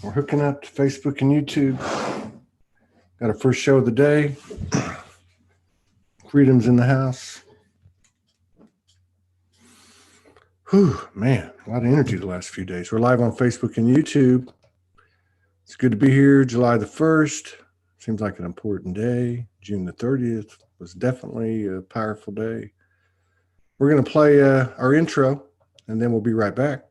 We're hooking up to Facebook and YouTube. Got our first show of the day. Freedom's in the house. Whew, man, a lot of energy the last few days. We're live on Facebook and YouTube. It's good to be here. July the 1st. Seems like an important day. June the 30th was definitely a powerful day. We're going to play our intro, and then we'll be right back.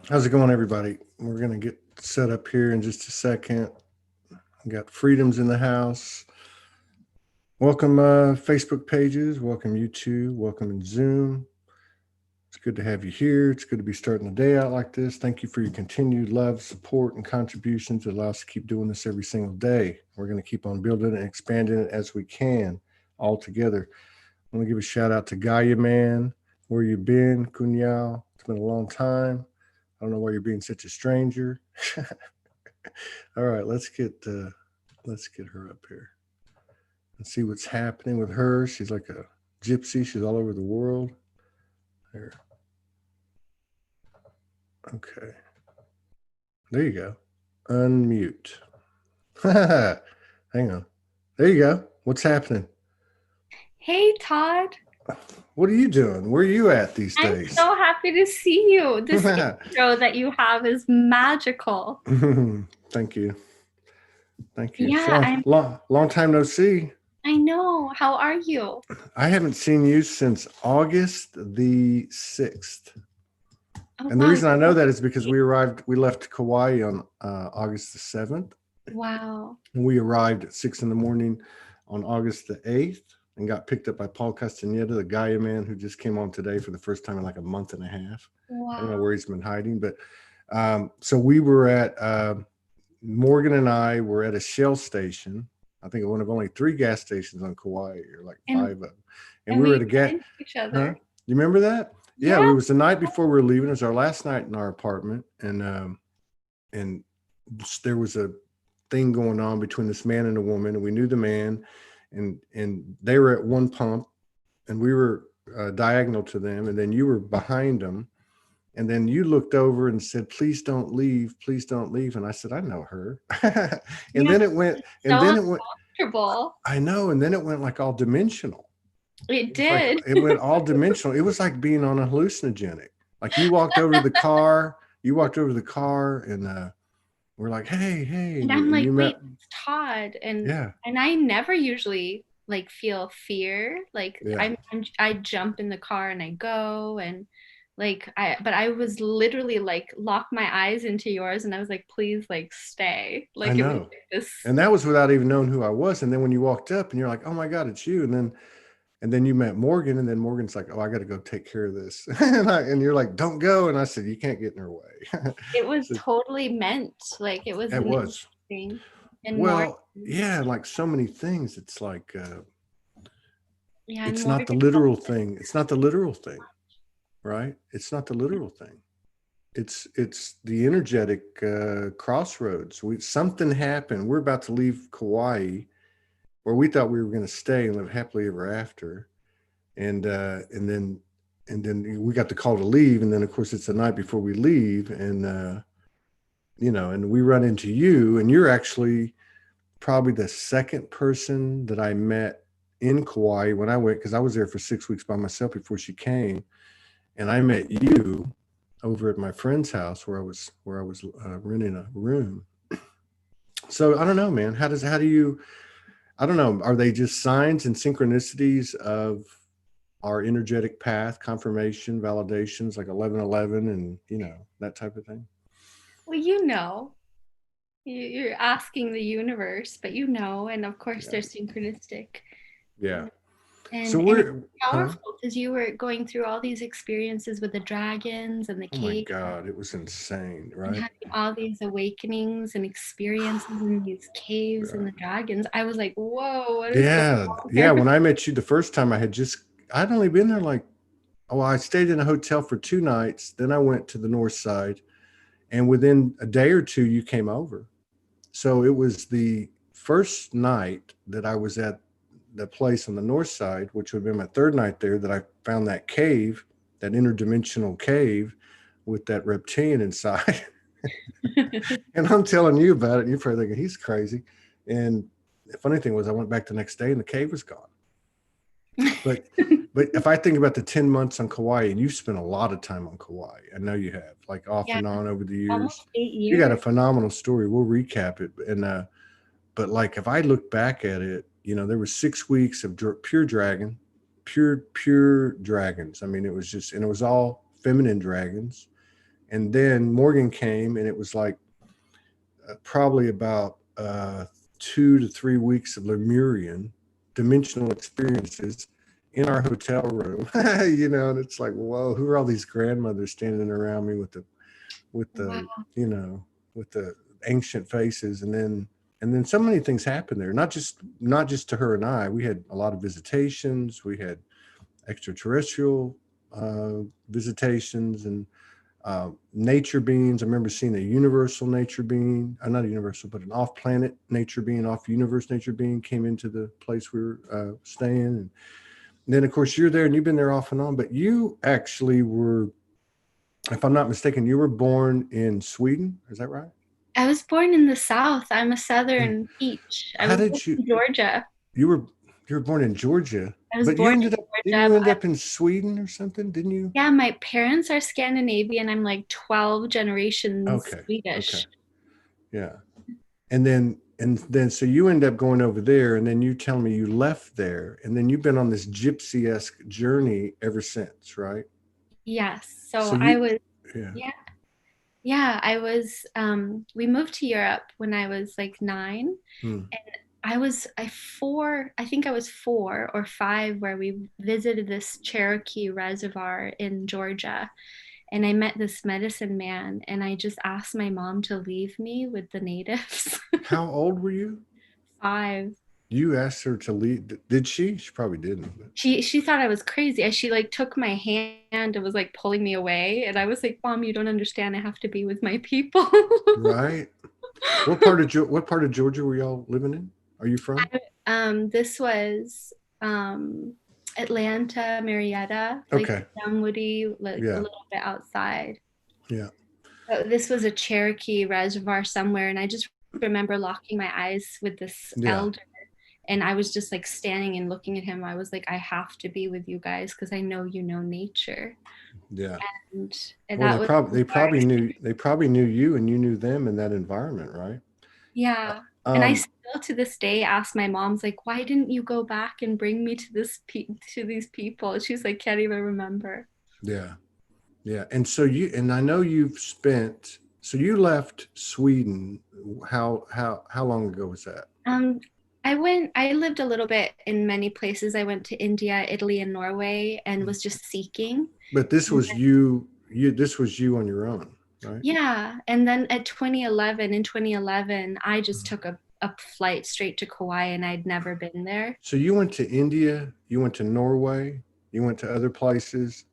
How's it going, everybody? We're going to get set up here in just a second. We got Freedom's in the house. Welcome Facebook pages. Welcome YouTube. Welcome in Zoom. It's good to have you here. It's good to be starting the day out like this. Thank you for your continued love, support, and contributions. It allows us to keep doing this every single day. We're going to keep on building it and expanding it as we can all together. I want to give a shout out to Gaia Man. Where you been, Kunyao? It's been a long time. I don't know why you're being such a stranger. All right, let's get her up here and see what's happening with her. She's like a gypsy. She's all over the world. There. Okay. There you go. Unmute. Hang on. There you go. What's happening? Hey, Todd. What are you doing? Where are you at these days? I'm so happy to see you. This intro that you have is magical. Thank you. Thank you. Yeah, long time no see. I know. How are you? I haven't seen you since August the 6th. Oh, and the reason I know that is because we left Kauai on August the 7th. Wow. And we arrived at 6 a.m. on August the 8th and got picked up by Paul Castaneda, the Gaia Man who just came on today for the first time in like a month and a half. Wow. I don't know where he's been hiding, but so we were at Morgan and I were at a Shell station. I think one of only 3 gas stations on Kauai, or like 5 of them. And we were at a gas. Each other. Huh? You remember that? Yeah, it was the night before we were leaving. It was our last night in our apartment, and there was a thing going on between this man and a woman, and we knew the man, and they were at one pump, and we were diagonal to them, and then you were behind them. And then you looked over and said, "Please don't leave. Please don't leave." And I said, "I know her." And then it went, comfortable. I know. And then it went like all dimensional. It did. It went all dimensional. It was like being on a hallucinogenic. Like you walked over to the car, and we're like, hey. And I'm like, wait, it's Todd. And I never usually like feel fear. Like I jump in the car and I go, and but I was literally like locked my eyes into yours, and I was like, please, like, stay. Like, I know. It was like this. And that was without even knowing who I was. And then when you walked up and you're like, oh my God, it's you. And then you met Morgan, and then Morgan's like, oh, I got to go take care of this. And you're like, don't go. And I said, you can't get in her way. It was totally meant. Like, it was. It was. And like so many things, it's like, it's not the literal thing. It's not the literal thing. Right? It's not the literal thing. It's the energetic crossroads. Something happened. We're about to leave Kauai, where we thought we were going to stay and live happily ever after. And then we got the call to leave. And then of course it's the night before we leave. And, and we run into you, and you're actually probably the second person that I met in Kauai when I went, because I was there for 6 weeks by myself before she came. And I met you over at my friend's house where I was renting a room. So I don't know, man. How do you, I don't know. Are they just signs and synchronicities of our energetic path, confirmation, validations, like 1111 and, that type of thing? Well, you're asking the universe, but and of course they're synchronistic. Yeah. And it's powerful because you were going through all these experiences with the dragons and the caves. Oh my God, it was insane, right? And having all these awakenings and experiences in these caves and the dragons. I was like, whoa, what is going on here? Yeah. When I met you the first time, I'd only been there I stayed in a hotel for 2 nights. Then I went to the north side, and within a day or two, you came over. So it was the first night that I was at the place on the north side, which would have been my third night there, that I found that cave, that interdimensional cave with that reptilian inside. And I'm telling you about it, and you're probably thinking he's crazy. And the funny thing was, I went back the next day and the cave was gone. But if I think about the 10 months on Kauai, and you've spent a lot of time on Kauai, I know you have, like off and on over the years. Almost 8 years. You got a phenomenal story. We'll recap it. And but like if I look back at it, there was 6 weeks of pure dragons. I mean, it was just, and it was all feminine dragons. And then Morgan came, and it was like probably about 2 to 3 weeks of Lemurian dimensional experiences in our hotel room. And it's like, whoa, who are all these grandmothers standing around me with the with the ancient faces? And then so many things happened there, not just to her and I. We had a lot of visitations. We had extraterrestrial visitations, and nature beings. I remember seeing a universal nature being, not a universal, but an off-planet nature being, off-universe nature being came into the place we were staying. And then, of course, you're there, and you've been there off and on. But you actually were, if I'm not mistaken, you were born in Sweden. Is that right? I was born in the South. I'm a Southern peach. How did you? In Georgia. You were born in Georgia. I was born in Georgia. Didn't you end up in Sweden or something? Didn't you? Yeah, my parents are Scandinavian. I'm like 12 generations Swedish. Okay. Yeah. And then so you end up going over there, and then you tell me you left there, and then you've been on this gypsy-esque journey ever since, right? Yes. So I was, I was, we moved to Europe when I was like 9. And I think I was 4 or 5 where we visited this Cherokee reservoir in Georgia. And I met this medicine man, and I just asked my mom to leave me with the natives. How old were you? 5. You asked her to leave. Did she? She probably didn't. But. She thought I was crazy. She like took my hand and was like pulling me away. And I was like, Mom, you don't understand. I have to be with my people. Right. What part of Georgia were y'all living in? Are you from? This was Atlanta, Marietta, like Dunwoody, like a little bit outside. Yeah. So this was a Cherokee reservoir somewhere, and I just remember locking my eyes with this elder, and I was just like standing and looking at him. I was like, I have to be with you guys because I know nature. Yeah. And well, they probably knew you, and you knew them in that environment, right? Yeah. And I still to this day ask my mom's like, why didn't you go back and bring me to these people? She's like, can't even remember. Yeah. Yeah. And so I know so you left Sweden. How long ago was that? I lived a little bit in many places. I went to India, Italy, and Norway, and was just seeking. But this was this was you on your own, right? Yeah. And then in 2011, I just took a flight straight to Kauai, and I'd never been there. So you went to India, you went to Norway, you went to other places,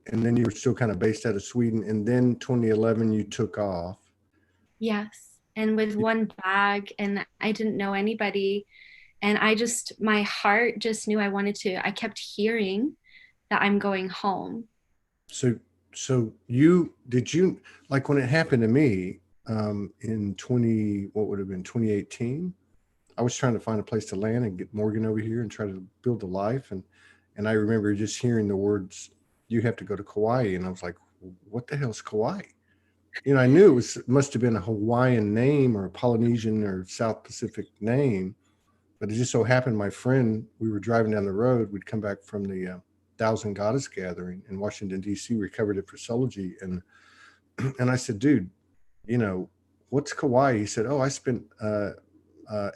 and then you were still kind of based out of Sweden. And then 2011, you took off. Yes. And with one bag, and I didn't know anybody. And my heart just knew I kept hearing that I'm going home. So, so you like when it happened to me in what would have been 2018? I was trying to find a place to land and get Morgan over here and try to build a life, and I remember just hearing the words, "You have to go to Kauai," and I was like, "What the hell's Kauai?" I knew it must have been a Hawaiian name or a Polynesian or South Pacific name, but it just so happened my friend, we were driving down the road, we'd come back from the Thousand Goddess Gathering in Washington, D.C., recovered at Prisology, and I said, "Dude, you know, what's Kauai?" He said, "Oh, I spent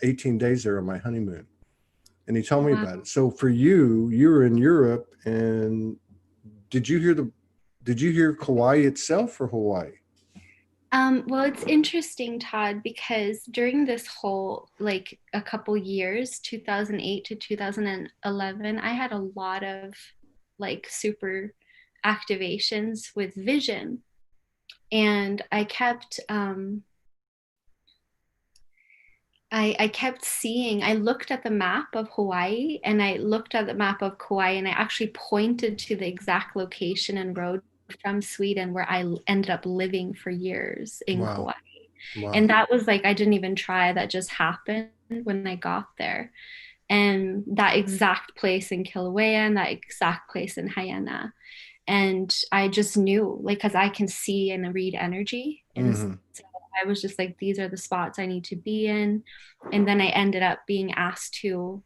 18 days there on my honeymoon." And he told me Wow. about it. So for you were in Europe, and did you hear Kauai itself or Hawaii? Well, it's interesting, Todd, because during this whole, like a couple years, 2008 to 2011, I had a lot of like super activations with vision. And I kept seeing, I looked at the map of Hawaii and I looked at the map of Kauai and I actually pointed to the exact location and road from Sweden where I ended up living for years in Wow. Kauai. And Wow. that was like, I didn't even try, that just happened when I got there. And that exact place in Kilauea and that exact place in Hyena. And I just knew, like, because I can see and read energy. And Mm-hmm. so I was just like, these are the spots I need to be in. And then I ended up being asked to,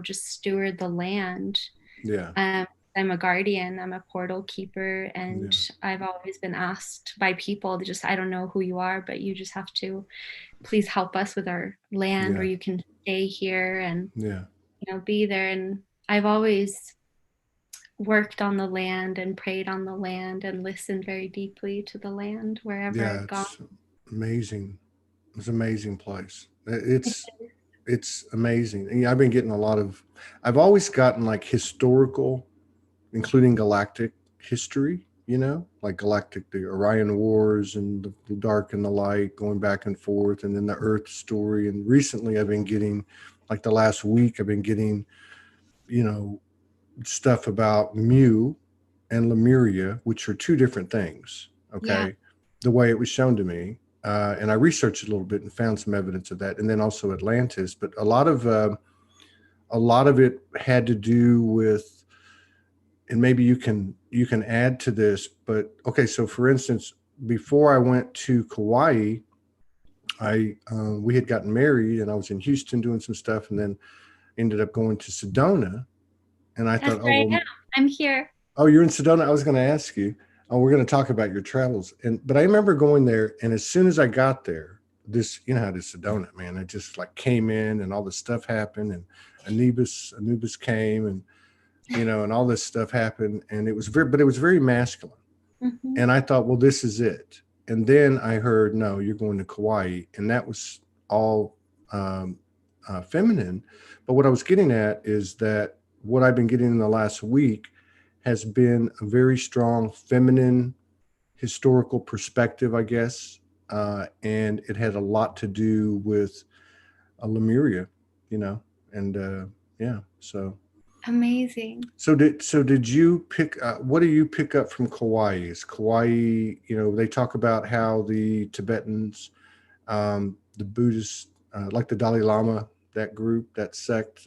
just steward the land. Yeah. Um, I'm a guardian, I'm a portal keeper, and Yeah. I've always been asked by people to just, I don't know who you are, but you just have to please help us with our land, or Yeah. you can stay here and, Yeah. be there. And I've always worked on the land and prayed on the land and listened very deeply to the land wherever Yeah. I've gone. It's amazing. It's an amazing place. It's amazing. And, I've been getting a lot of. I've always gotten like historical, including galactic history. Like galactic, the Orion Wars and the dark and the light, going back and forth, and then the Earth story. And recently, I've been getting, like the last week, I've been getting, you know, stuff about Mu and Lemuria, which are two different things. Yeah, Okay, the way it was shown to me, and I researched a little bit and found some evidence of that, and then also Atlantis. But a lot of it had to do with, and maybe you can add to this. But okay, so for instance, before I went to Kauai, I we had gotten married, and I was in Houston doing some stuff, and then ended up going to Sedona, and I that's thought, oh where I well. am. I'm here. Oh, you're in Sedona. I was going to ask you. Oh, we're going to talk about your travels, but I remember going there, and as soon as I got there, you know how it is, Sedona, man. It just like came in, and all this stuff happened, and Anubis came, and and all this stuff happened, and but it was very masculine, Mm-hmm. and I thought, well, this is it. And then I heard, no, you're going to Kauai, and that was all um, feminine. But what I was getting at is that what I've been getting in the last week has been a very strong feminine historical perspective, I guess, and it had a lot to do with Lemuria, you know, and yeah. Amazing. Did you pick? What do you pick up from Kauai? Is Kauai? They talk about how the Tibetans, the Buddhists, like the Dalai Lama, that group, that sect,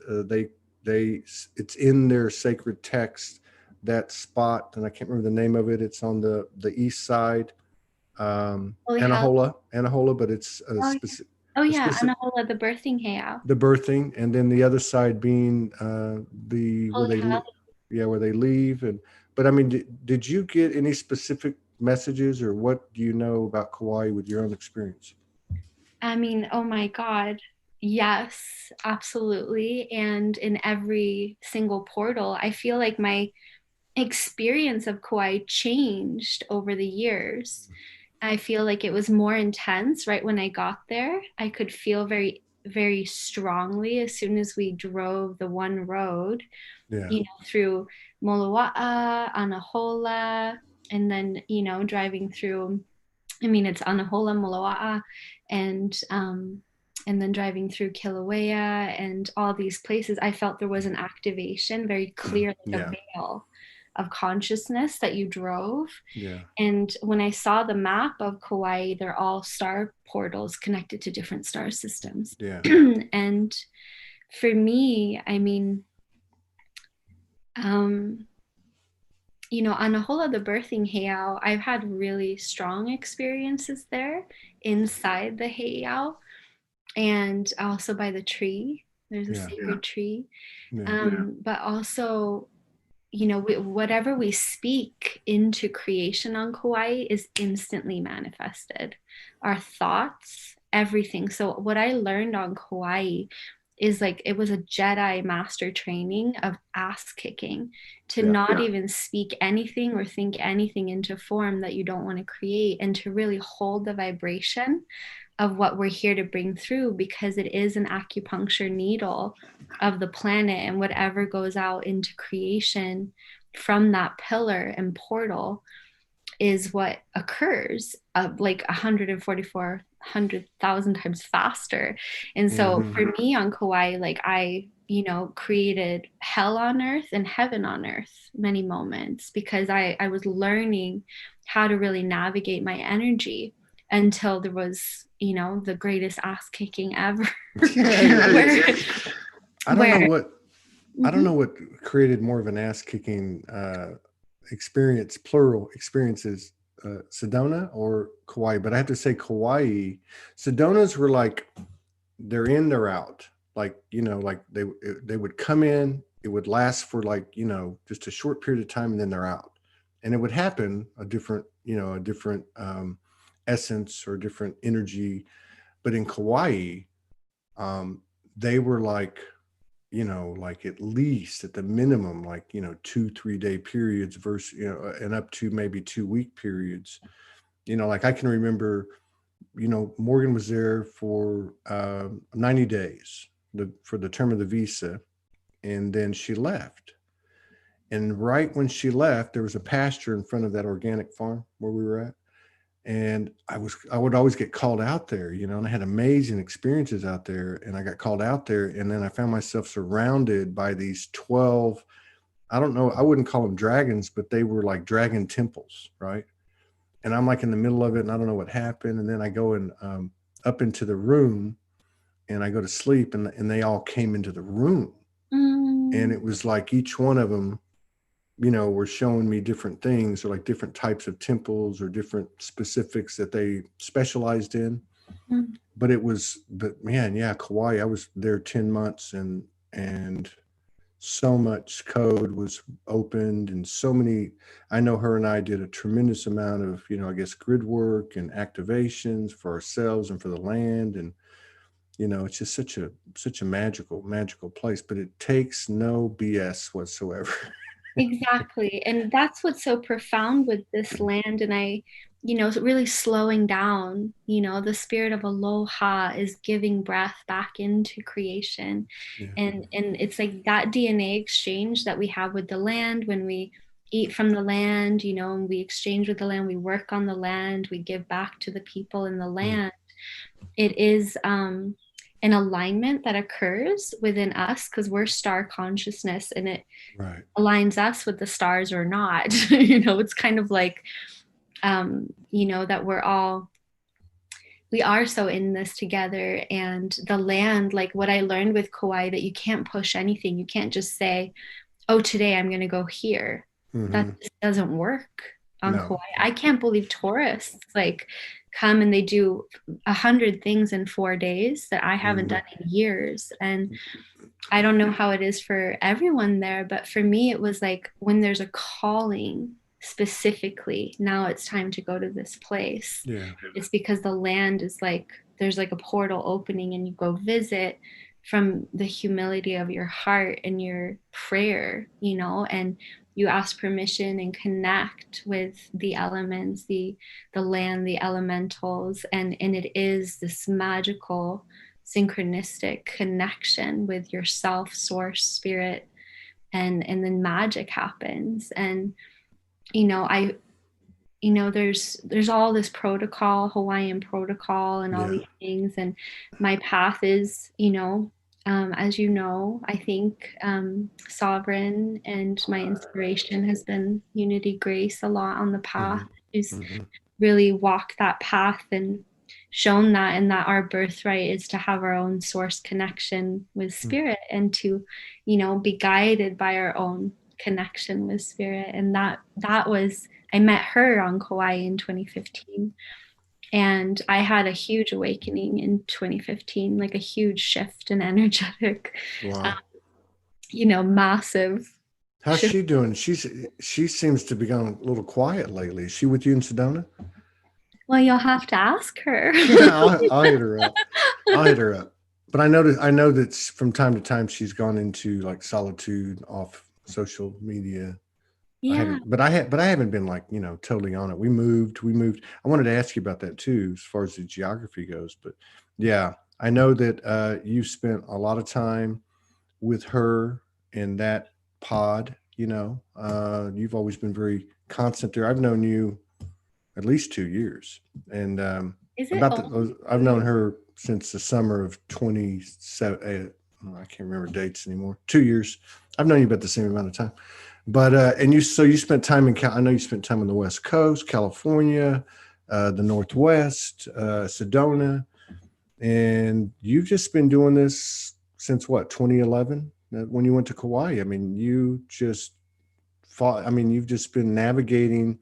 it's in their sacred text, that spot, and I can't remember the name of it. It's on the east side, Holy hell. Anahola, but it's Oh, yeah. Oh, a yeah. specific Anahola, the birthing heiau. the birthing, and then the other side being the where Holy hell. yeah, where they leave. And but I mean, did you get any specific messages, or what do you know about Kauai with your own experience? I mean, oh my God. Yes, absolutely. And in every single portal, I feel like my experience of Kauai changed over the years. I feel like it was more intense right when I got there. I could feel very, very strongly as soon as we drove the one road, Yeah. through Moloa'a, Anahola, and then, driving through, I mean, it's Anahola, Moloa'a, and and then driving through Kilauea and all these places, I felt there was an activation, very clear, like a veil of consciousness that you drove. Yeah. And when I saw the map of Kauai, they're all star portals connected to different star systems. Yeah. And for me, I mean, you know, on a whole other birthing heiau, I've had really strong experiences there inside the heiau and also by the tree. There's a sacred tree. But also, you know, whatever we speak into creation on Kauai is instantly manifested. Our thoughts, everything. So what I learned on Kauai is like it was a Jedi master training of ass kicking to not even speak anything or think anything into form that you don't want to create, and to really hold the vibration of what we're here to bring through, because it is an acupuncture needle of the planet, and whatever goes out into creation from that pillar and portal is what occurs like 144,000 times faster. And so for me on Kauai, like I, you know, created hell on earth and heaven on earth many moments, because I was learning how to really navigate my energy until there was, you know, the greatest ass kicking ever. I don't know what created more of an ass kicking experience, plural experiences, Sedona or Kauai, but I have to say Kauai. Sedonas were like, they're in, they're out. Like, you know, like they would come in, it would last for like, you know, just a short period of time, and then they're out. And it would happen a different essence or different energy. But in Kauai, they were like, you know, like at least at the minimum, like, you know, 2-3 day periods versus, you know, and up to maybe 2 week periods. You know, like I can remember, you know, Morgan was there for 90 days for the term of the visa, and then she left. And right when she left, there was a pasture in front of that organic farm where we were at. And I would always get called out there, you know, and I had amazing experiences out there, and I got called out there, and then I found myself surrounded by these 12, I don't know, I wouldn't call them dragons, but they were like dragon temples, right? And I'm like in the middle of it, and I don't know what happened. And then I go and up into the room, and I go to sleep, and they all came into the room. And it was like each one of them, you know, were showing me different things, or like different types of temples or different specifics that they specialized in. But man, yeah, Kauai, I was there 10 months, and so much code was opened, and so many, I know her and I did a tremendous amount of, you know, I guess grid work and activations for ourselves and for the land. And, you know, it's just such a magical place, but it takes no BS whatsoever. Exactly. And that's what's so profound with this land. And I, you know, really slowing down, you know, the spirit of aloha is giving breath back into creation. And it's like that DNA exchange that we have with the land when we eat from the land, you know, and we exchange with the land, we work on the land, we give back to the people in the land. It is an alignment that occurs within us because we're star consciousness, and it aligns us with the stars or not. You know, it's kind of like, you know, that we are so in this together. And the land, like what I learned with Kauai, that you can't push anything. You can't just say, oh, today I'm going to go here. That just doesn't work on Kauai. I can't believe tourists like come and they do 100 things in 4 days that I haven't done in years. And I don't know how it is for everyone there, but for me, it was like when there's a calling specifically, now it's time to go to this place. It's because the land is like, there's like a portal opening, and you go visit from the humility of your heart and your prayer, you know, and you ask permission and connect with the elements, the land, the elementals, and it is this magical synchronistic connection with yourself, source, spirit, and then magic happens. And you know, you know, there's all this protocol, Hawaiian protocol and all these things. And my path is, you know, as you know, I think sovereign, and my inspiration has been Unity Grace a lot on the path. She's really walked that path and shown that, and that our birthright is to have our own source connection with spirit, and to, you know, be guided by our own connection with spirit. And that was, I met her on Kauai in 2015, and I had a huge awakening in 2015, like a huge shift in energetic, you know, massive. How's she doing? She seems to be going a little quiet lately. Is she with you in Sedona? Well, you'll have to ask her. I'll hit her up. I'll hit her up. But I know that from time to time she's gone into like solitude off social media. Yeah. I haven't been like, you know, totally on it. We moved. I wanted to ask you about that too, as far as the geography goes. But yeah, I know that you spent a lot of time with her in that pod. You know, you've always been very constant there. I've known you at least 2 years, and I've known her since the summer of 27. I can't remember dates anymore. 2 years. I've known you about the same amount of time. But and you spent time I know you spent time on the West Coast, California, the Northwest, Sedona, and you've just been doing this since what, 2011, when you went to Kauai. I mean, you've just been navigating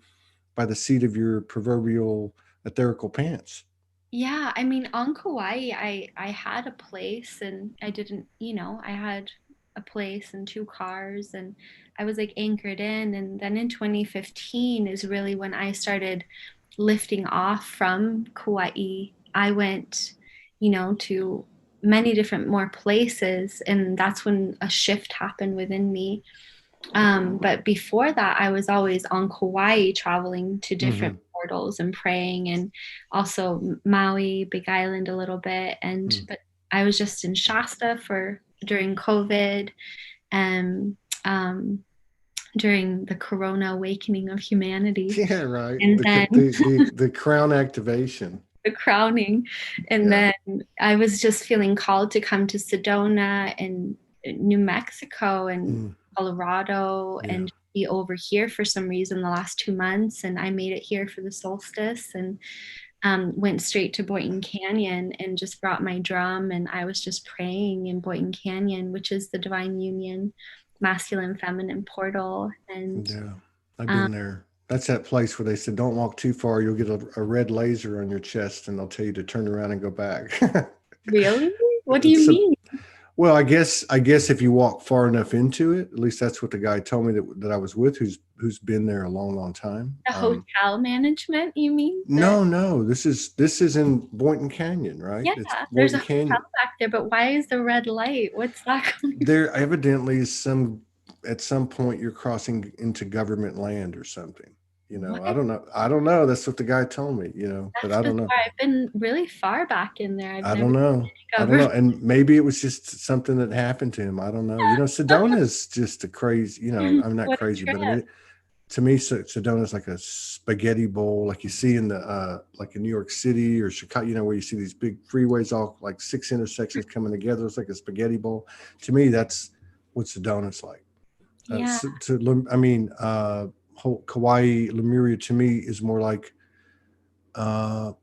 by the seat of your proverbial etherical pants. Yeah, I mean, on Kauai, I had a place, and I didn't, you know, I had a place and 2 cars, and I was like anchored in. And then in 2015 is really when I started lifting off from Kauai. I went, you know, to many different more places, and that's when a shift happened within me. But before that, I was always on Kauai, traveling to different portals and praying, and also Maui, Big Island a little bit. And but I was just in Shasta during COVID, and during the Corona awakening of humanity. Yeah, right. And then the crown activation. The crowning. And then I was just feeling called to come to Sedona and New Mexico and Colorado and be over here for some reason the last 2 months. And I made it here for the solstice, and went straight to Boynton Canyon and just brought my drum, and I was just praying in Boynton Canyon, which is the divine union, masculine feminine portal. And yeah, I've been there. That's that place where they said, don't walk too far, you'll get a red laser on your chest, and they'll tell you to turn around and go back. Really? What do you mean? Well, I guess if you walk far enough into it, at least that's what the guy told me that I was with, who's been there a long, long time. The hotel management, you mean? No, this is in Boynton Canyon, right? Yeah, there's a hotel back there, but why is the red light? What's that? There evidently is at some point you're crossing into government land or something. You know, what? I don't know. That's what the guy told me, you know, but I don't know. I've been really far back in there. I don't know. And maybe it was just something that happened to him. I don't know. You know, Sedona is just a crazy, you know, I'm not crazy, but I mean, to me, Sedona is like a spaghetti bowl, like you see in the, like in New York City or Chicago, you know, where you see these big freeways, all like 6 intersections coming together. It's like a spaghetti bowl. To me, that's what Sedona's like. Yeah. Kauai, Lemuria to me is more like, I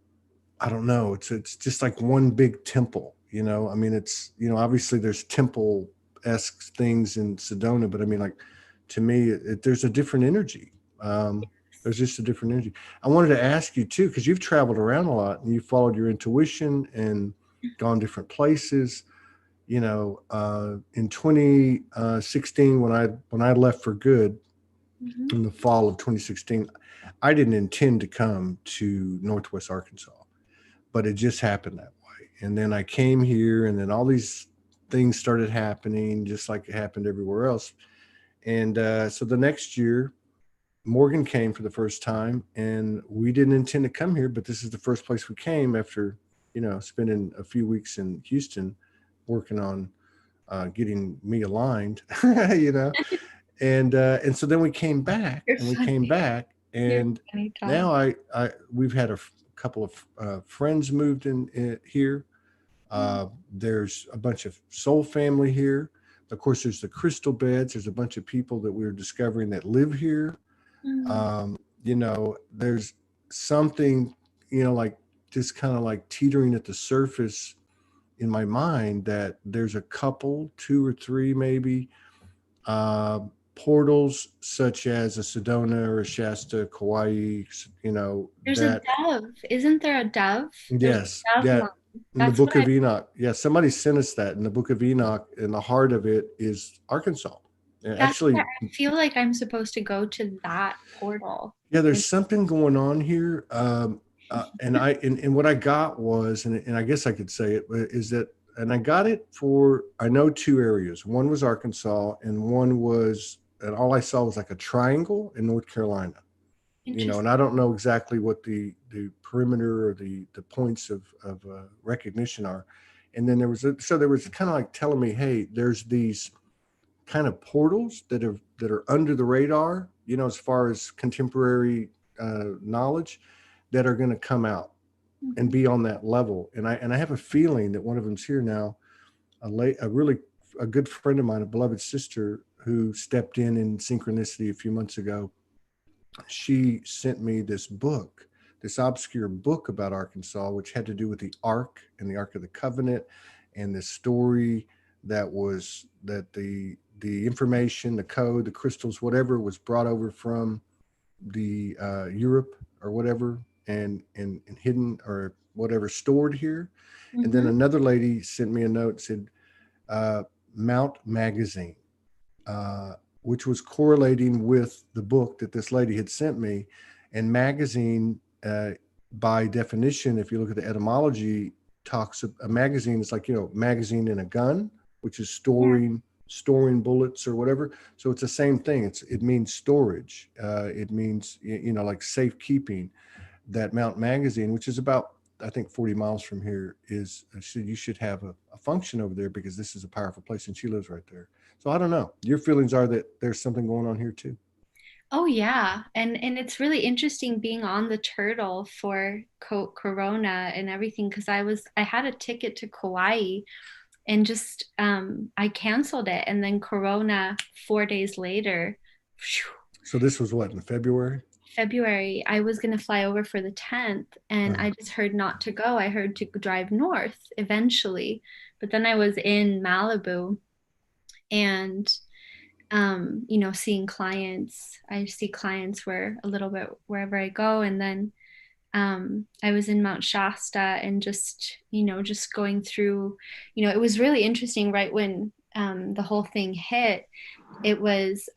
don't know. It's just like one big temple, you know. I mean, it's, you know, obviously there's temple-esque things in Sedona, but I mean, like, to me, there's a different energy. There's just a different energy. I wanted to ask you too, because you've traveled around a lot and you followed your intuition and gone different places. You know, in 2016, when I left for good, in the fall of 2016, I didn't intend to come to Northwest Arkansas, but it just happened that way. And then I came here, and then all these things started happening, just like it happened everywhere else. And so the next year, Morgan came for the first time, and we didn't intend to come here, but this is the first place we came after, you know, spending a few weeks in Houston working on getting me aligned, you know. And so then we came back, And now we've had a couple of friends moved in here. There's a bunch of soul family here. Of course, there's the crystal beds. There's a bunch of people that we're discovering that live here. There's something, like just kind of like teetering at the surface in my mind, that there's a couple, 2 or 3 maybe, portals such as a Sedona or a Shasta, Kauai, There's a dove. Isn't there a dove? Yes. Yeah. In the Book of Enoch. Yeah. Somebody sent us that in the Book of Enoch, and the heart of it is Arkansas. And actually, I feel like I'm supposed to go to that portal. Yeah, there's something going on here. And what I got was, and I guess I could say it, is that, and I got it for, I know 2 areas. One was Arkansas, and one was, and all I saw was like a triangle in North Carolina. And I don't know exactly what the perimeter or the points of recognition are. And then there was kind of like telling me, hey, there's these kind of portals that are under the radar, as far as contemporary knowledge, that are going to come out and be on that level. And I have a feeling that one of them's here now. A good friend of mine, a beloved sister who stepped in synchronicity a few months ago. She sent me this book, this obscure book about Arkansas, which had to do with the Ark and the Ark of the Covenant, and this story that the information, the code, the crystals, whatever, was brought over from the Europe or whatever, and hidden or whatever, stored here. And then another lady sent me a note, said Mount Magazine, which was correlating with the book that this lady had sent me. And magazine, by definition, if you look at the etymology, a magazine is like, magazine in a gun, which is storing bullets or whatever. So it's the same thing. It means storage. It means, like safekeeping. That Mount Magazine, which is about, I think, 40 miles from here, you should have a function over there, because this is a powerful place, and she lives right there. So I don't know. Your feelings are that there's something going on here too. Oh yeah, and it's really interesting being on the turtle for Corona and everything, because I had a ticket to Kauai, and just I canceled it, and then Corona 4 days later. Whew, so this was what, in February? I was going to fly over for the 10th, and I just heard not to go. I heard to drive north eventually, but then I was in Malibu, and seeing clients. I see clients where a little bit wherever I go, and then I was in Mount Shasta, and just going through. It was really interesting. Right when the whole thing hit, it was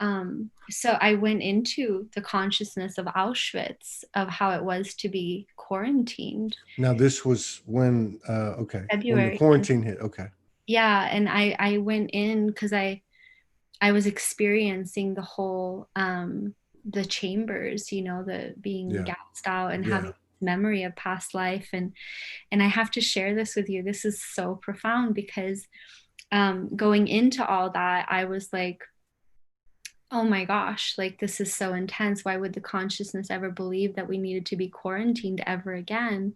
so I went into the consciousness of Auschwitz, of how it was to be quarantined. Now this was when February, when the quarantine hit. Okay. Yeah, and I went in because I was experiencing the whole the chambers, the being gassed out and having memory of past life, and I have to share this with you. This is so profound, because going into all that, I was like, oh my gosh, like this is so intense. Why would the consciousness ever believe that we needed to be quarantined ever again?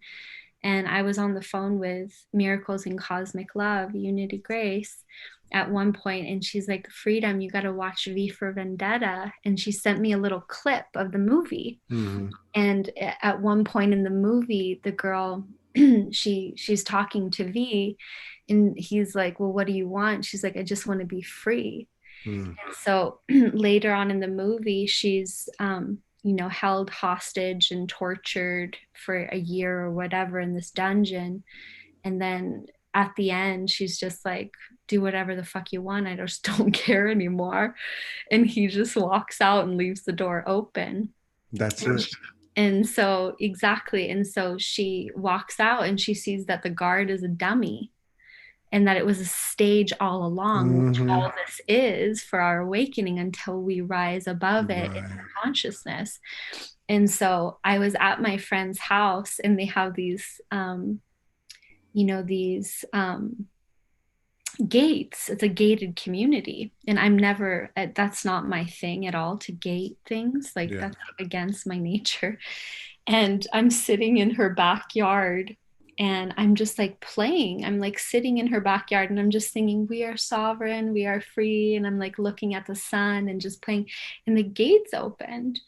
And I was on the phone with Miracles in Cosmic Love, Unity Grace, at one point, and she's like, Freedom, you got to watch V for Vendetta. And she sent me a little clip of the movie. And at one point in the movie, the girl, she's talking to V, and he's like, well, what do you want? She's like, I just want to be free. And so later on in the movie, she's held hostage and tortured for a year or whatever in this dungeon. And then at the end, she's just like, do whatever the fuck you want. I just don't care anymore. And he just walks out and leaves the door open. That's it. And so, exactly. And so she walks out, and she sees that the guard is a dummy, and that it was a stage all along, which all this is for our awakening until we rise above it in consciousness. And so I was at my friend's house, and they have these, gates. It's a gated community. And I'm never, that's not my thing at all to gate things. Like that's against my nature. And I'm sitting in her backyard and I'm just like playing. I'm like sitting in her backyard and I'm just singing, "We are sovereign, we are free." And I'm like looking at the sun and just playing. And the gates opened.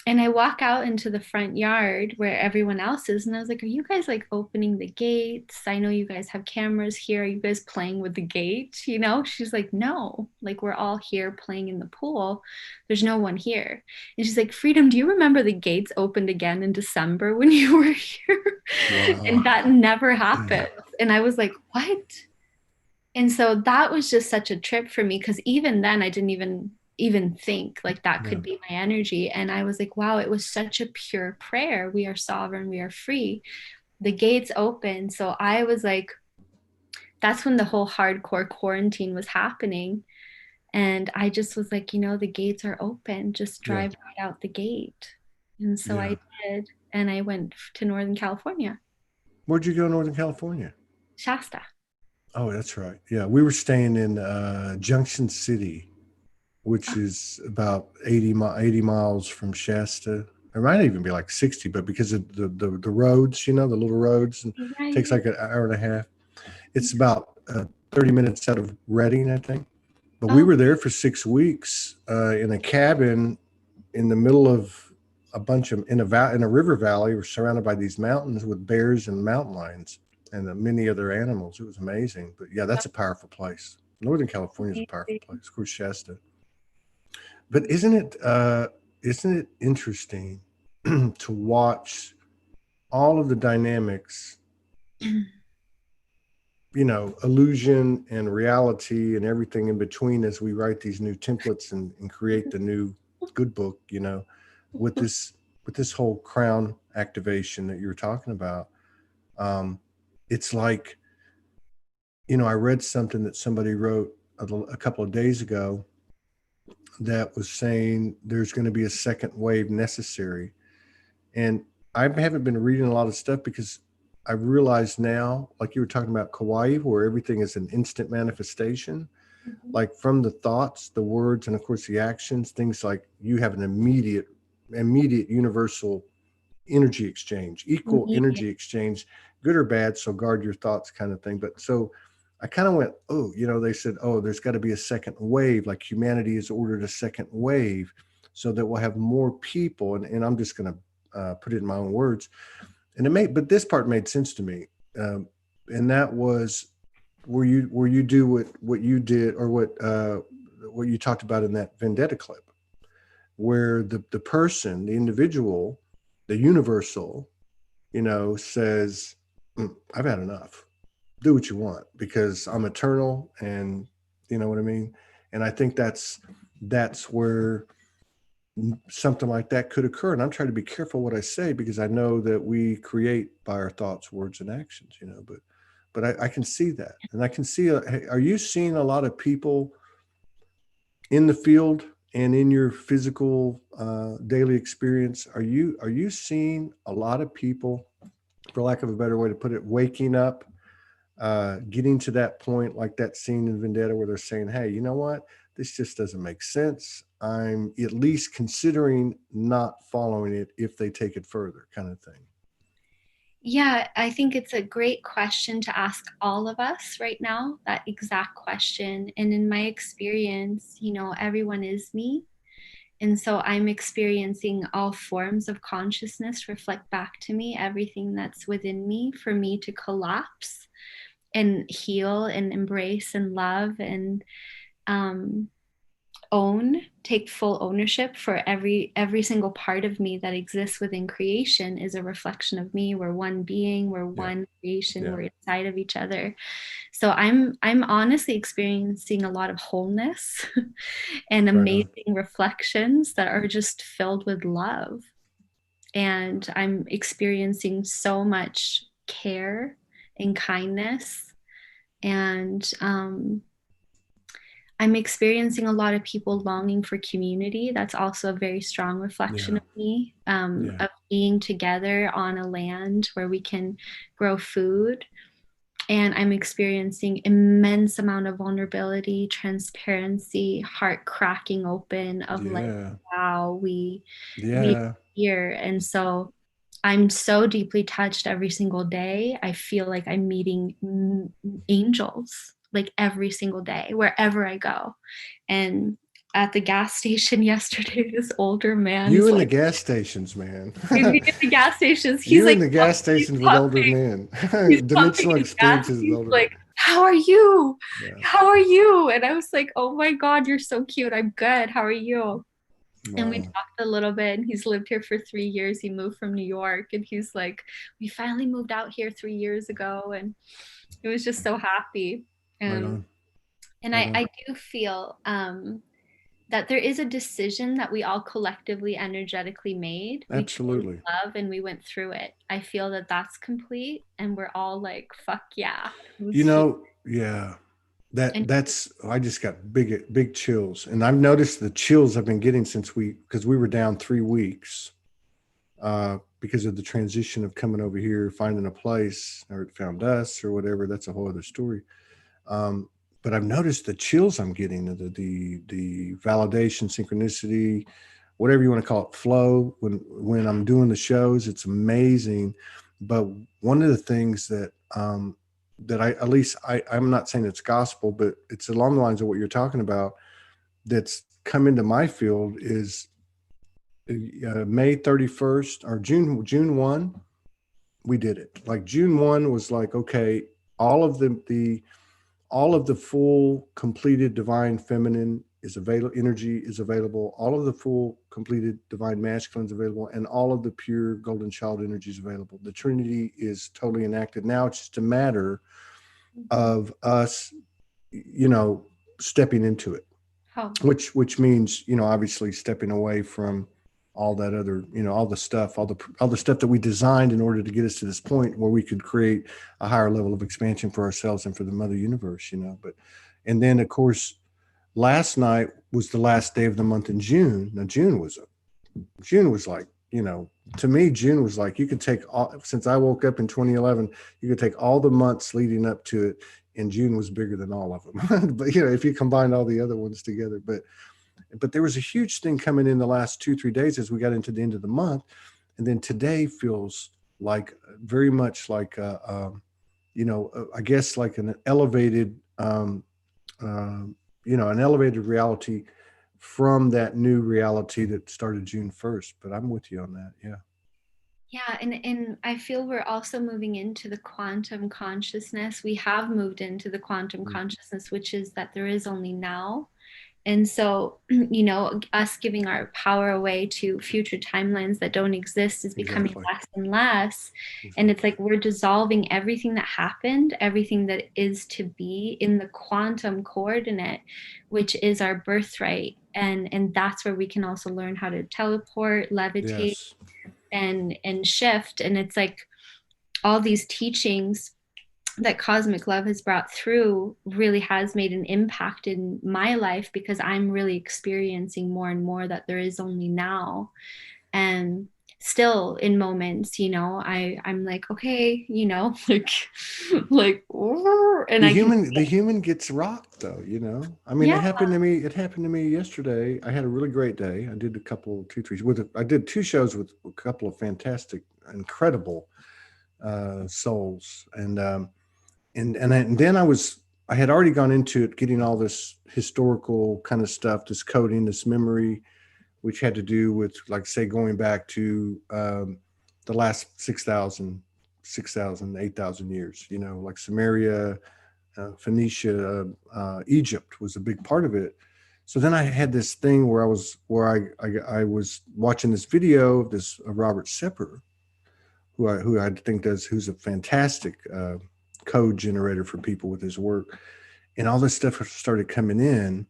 And I walk out into the front yard where everyone else is. And I was like, "Are you guys like opening the gates? I know you guys have cameras here. Are you guys playing with the gate?" You know, she's like, "No, like we're all here playing in the pool. There's no one here." And she's like, "Freedom, do you remember the gates opened again in December when you were here?" Wow. And that never happened. And I was like, "What?" And so that was just such a trip for me because even then I didn't even think like that could be my energy. And I was like, wow, it was such a pure prayer. We are sovereign, we are free. The gates open. So I was like, that's when the whole hardcore quarantine was happening. And I just was like, the gates are open. Just drive right out the gate. And so I did. And I went to Northern California. Where'd you go, Northern California? Shasta. Oh, that's right. Yeah, we were staying in Junction City, which is about 80 miles from Shasta. It might even be like 60, but because of the roads, the little roads, and it takes like an hour and a half. It's about 30 minutes out of Redding, I think. But we were there for 6 weeks in a cabin in the middle of a bunch of in a river valley. We're surrounded by these mountains with bears and mountain lions and many other animals. It was amazing. But yeah, that's a powerful place. Northern California is a powerful place. Of course, Shasta. But isn't it interesting to watch all of the dynamics, illusion and reality and everything in between as we write these new templates and create the new good book, with this whole crown activation that you were talking about. It's like, I read something that somebody wrote a couple of days ago that was saying there's going to be a second wave necessary. And I haven't been reading a lot of stuff because I realize now, like you were talking about Kauai, where everything is an instant manifestation, like from the thoughts, the words, and of course the actions, things like you have an immediate universal energy exchange, equal energy exchange, good or bad. So guard your thoughts kind of thing. But so I kind of went, oh, they said, oh, there's got to be a second wave, like humanity has ordered a second wave so that we'll have more people. And I'm just going to put it in my own words. And but this part made sense to me. And that was where you do what you did, or what you talked about in that Vendetta clip, where the person, the individual, the universal, says, I've had enough. Do what you want because I'm eternal, and you know what I mean? And I think that's where something like that could occur. And I'm trying to be careful what I say because I know that we create by our thoughts, words, and actions, but I can see that. And I can see, are you seeing a lot of people in the field and in your physical daily experience? Are you seeing a lot of people, for lack of a better way to put it, waking up, getting to that point, like that scene in Vendetta where they're saying, hey, you know what? This just doesn't make sense. I'm at least considering not following it if they take it further, kind of thing. Yeah, I think it's a great question to ask all of us right now, that exact question. And in my experience, everyone is me. And so I'm experiencing all forms of consciousness reflect back to me, everything that's within me for me to collapse and heal and embrace and love and take full ownership for every single part of me that exists within creation is a reflection of me. We're one being, we're one creation, we're inside of each other. So I'm honestly experiencing a lot of wholeness and amazing reflections that are just filled with love. And I'm experiencing so much care and kindness. And I'm experiencing a lot of people longing for community. That's also a very strong reflection of me, of being together on a land where we can grow food, and I'm experiencing immense amount of vulnerability, transparency, heart cracking open of like, wow, we here. And so I'm so deeply touched every single day. I feel like I'm meeting angels like every single day, wherever I go. And at the gas station yesterday, this older man. You in the gas stations, man. In the gas stations, he's you like in the gas stations with older men. he's Dimensional experiences with older men. Like, how are you? Yeah. How are you? And I was like, oh my God, you're so cute. I'm good. How are you? Wow. And we talked a little bit, and he's lived here for 3 years. He moved from New York, and he's like, we finally moved out here 3 years ago. And it was just so happy. And I do feel that there is a decision that we all collectively energetically made. Absolutely. We love, and we went through it. I feel that that's complete, and we're all like, fuck yeah. You know, yeah. That's I just got big chills, and I've noticed the chills I've been getting since because we were down 3 weeks because of the transition of coming over here, finding a place, or it found us or whatever. That's a whole other story. But I've noticed the chills I'm getting, the validation, synchronicity, whatever you want to call it, flow. When I'm doing the shows, it's amazing. But one of the things that that I'm not saying it's gospel, but it's along the lines of what you're talking about, that's come into my field is May 31st or June 1, we did it. Like June 1 was like, okay, all of the full completed divine feminine is available, energy is available, all of the full completed divine masculine is available, and all of the pure golden child energy is available. The trinity is totally enacted. Now it's just a matter of us, stepping into it, which means, obviously stepping away from all that other, all the stuff that we designed in order to get us to this point where we could create a higher level of expansion for ourselves and for the mother universe, and then of course, last night was the last day of the month in June. Now June was like, to me, June was like, you could take since I woke up in 2011, you could take all the months leading up to it, and June was bigger than all of them. But, if you combine all the other ones together, but there was a huge thing coming in the last 2-3 days as we got into the end of the month. And then today feels like very much like, I guess like an elevated, an elevated reality from that new reality that started June 1st. But I'm with you on that. Yeah. Yeah. And I feel we're also moving into the quantum consciousness. We have moved into the quantum consciousness, which is that there is only now. And so, us giving our power away to future timelines that don't exist is becoming less and less. And it's like we're dissolving everything that happened, everything that is to be in the quantum coordinate, which is our birthright. And that's where we can also learn how to teleport, levitate, and shift. And it's like all these teachings that cosmic love has brought through really has made an impact in my life, because I'm really experiencing more and more that there is only now. And still in moments, I'm like, okay, like, and the human gets rocked though, I mean, it happened to me yesterday. I had a really great day. I did I did 2 shows with a couple of fantastic, incredible souls. And then I had already gone into it, getting all this historical kind of stuff, this coding, this memory, which had to do with, like, say, going back to the last 6,000, 8,000 years, like Samaria, Phoenicia, Egypt was a big part of it. So then I had this thing where I was watching this video of this Robert Sepper, who I think who's a fantastic code generator for people with his work, and all this stuff started coming in,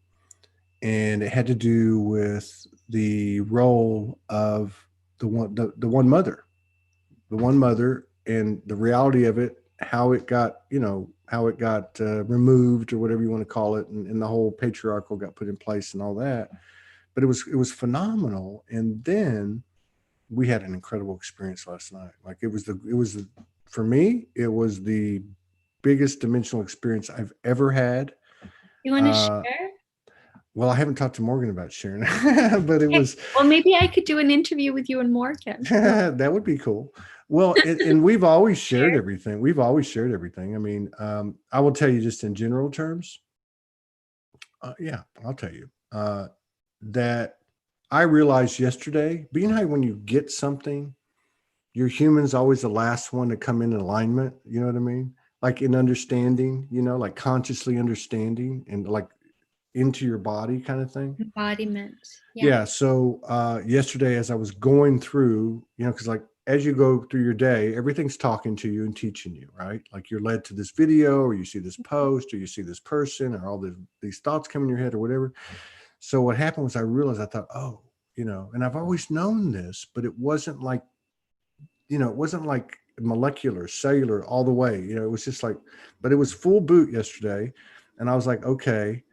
and it had to do with the role of the one mother, and the reality of it, how it got removed, or whatever you want to call it, and the whole patriarchal got put in place and all that. But it was phenomenal. And then we had an incredible experience last night. Like, for me, it was the biggest dimensional experience I've ever had. You want to share? Well, I haven't talked to Morgan about sharing, but it was. Well, maybe I could do an interview with you and Morgan. That would be cool. Well, and we've always shared everything. We've always shared everything. I mean, I will tell you just in general terms. Yeah, I'll tell you that I realized yesterday, being how when you get something, your human's always the last one to come in alignment. You know what I mean? Like in understanding, like consciously understanding and like into your body kind of thing. Embodiment. Yeah. So yesterday, as I was going through, because like as you go through your day, everything's talking to you and teaching you, right? Like you're led to this video, or you see this post, or you see this person, or all these thoughts come in your head, or whatever. So what happened was I realized, I thought, oh, and I've always known this, but it wasn't like, it wasn't like molecular, cellular, all the way. It was just like, but it was full boot yesterday, and I was like, okay,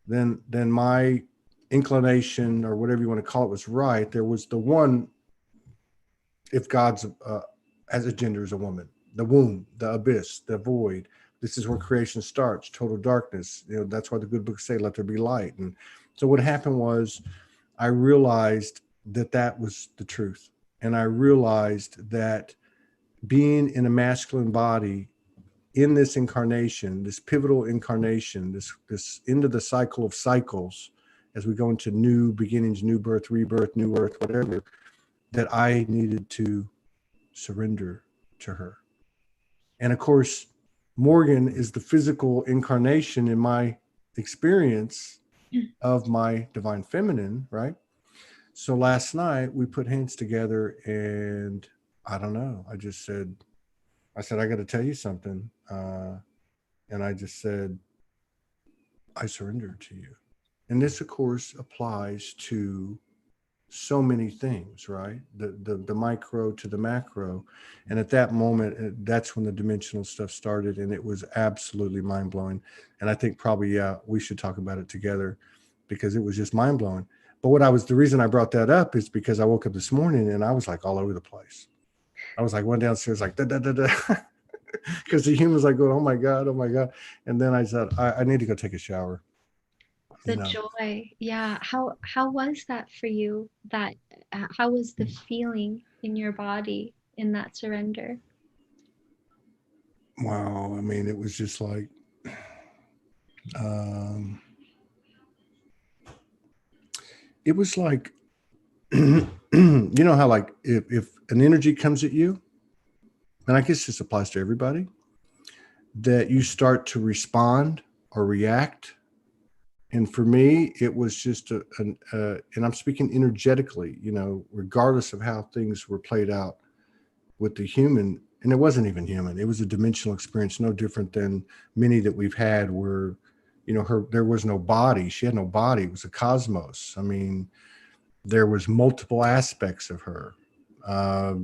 then my inclination, or whatever you want to call it, was right. There was the one, if God's as a gender as a woman, the womb, the abyss, the void. This is where creation starts, total darkness. That's why the good books say, let there be light. And so what happened was I realized that was the truth. And I realized that being in a masculine body in this incarnation, this pivotal incarnation, this into the cycle of cycles, as we go into new beginnings, new birth, rebirth, new earth, whatever, that I needed to surrender to her. And of course, Morgan is the physical incarnation in my experience of my divine feminine, right? So last night we put hands together, and I don't know, I said, I got to tell you something. And I just said, I surrender to you. And this, of course, applies to so many things, right? The micro to the macro. And at that moment, that's when the dimensional stuff started. And it was absolutely mind blowing. And I think probably, yeah, we should talk about it together, because it was just mind blowing. But the reason I brought that up is because I woke up this morning and I was like all over the place. I was like, went downstairs, like, da, da, da, da. Because the human's like going, oh my God. And then I said, I need to go take a shower. The joy. Yeah. How was that for you? How was the feeling in your body in that surrender? Wow. I mean, it was just like, it was like, you know how like if an energy comes at you, and I guess this applies to everybody, that you start to respond or react. And for me, it was just and I'm speaking energetically, regardless of how things were played out with the human. And it wasn't even human. It was a dimensional experience, no different than many that we've had where, there was no body. She had no body. It was a cosmos. I mean, there was multiple aspects of her. But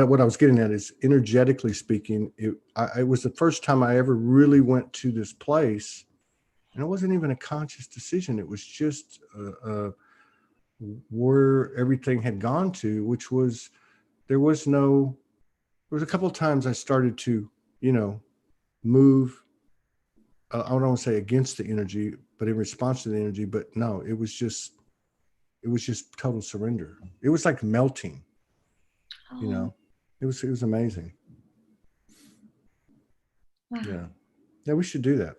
what I was getting at is, energetically speaking, it was the first time I ever really went to this place. And it wasn't even a conscious decision. It was just where everything had gone to, which was, there was a couple of times I started to, move, I don't want to say against the energy, but in response to the energy. But no, it was just total surrender. It was like melting, it was amazing. Wow. Yeah, we should do that.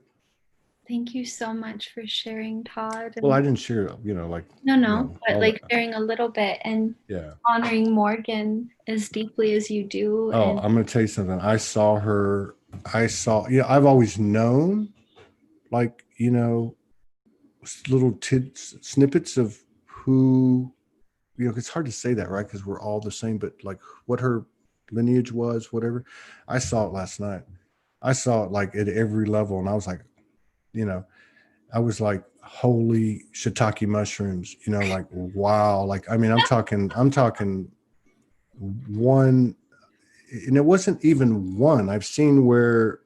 Thank you so much for sharing, Todd. Well, I didn't share, like. But like sharing a little bit and honoring Morgan as deeply as you do. Oh, I'm going to tell you something. I saw, I've always known, like, little snippets of who, it's hard to say that, right? Because we're all the same, but like what her lineage was, whatever. I saw it last night. I saw it like at every level. And I was like, I was like, holy shiitake mushrooms, like, wow. Like, I mean, I'm talking one, and it wasn't even one. I've seen where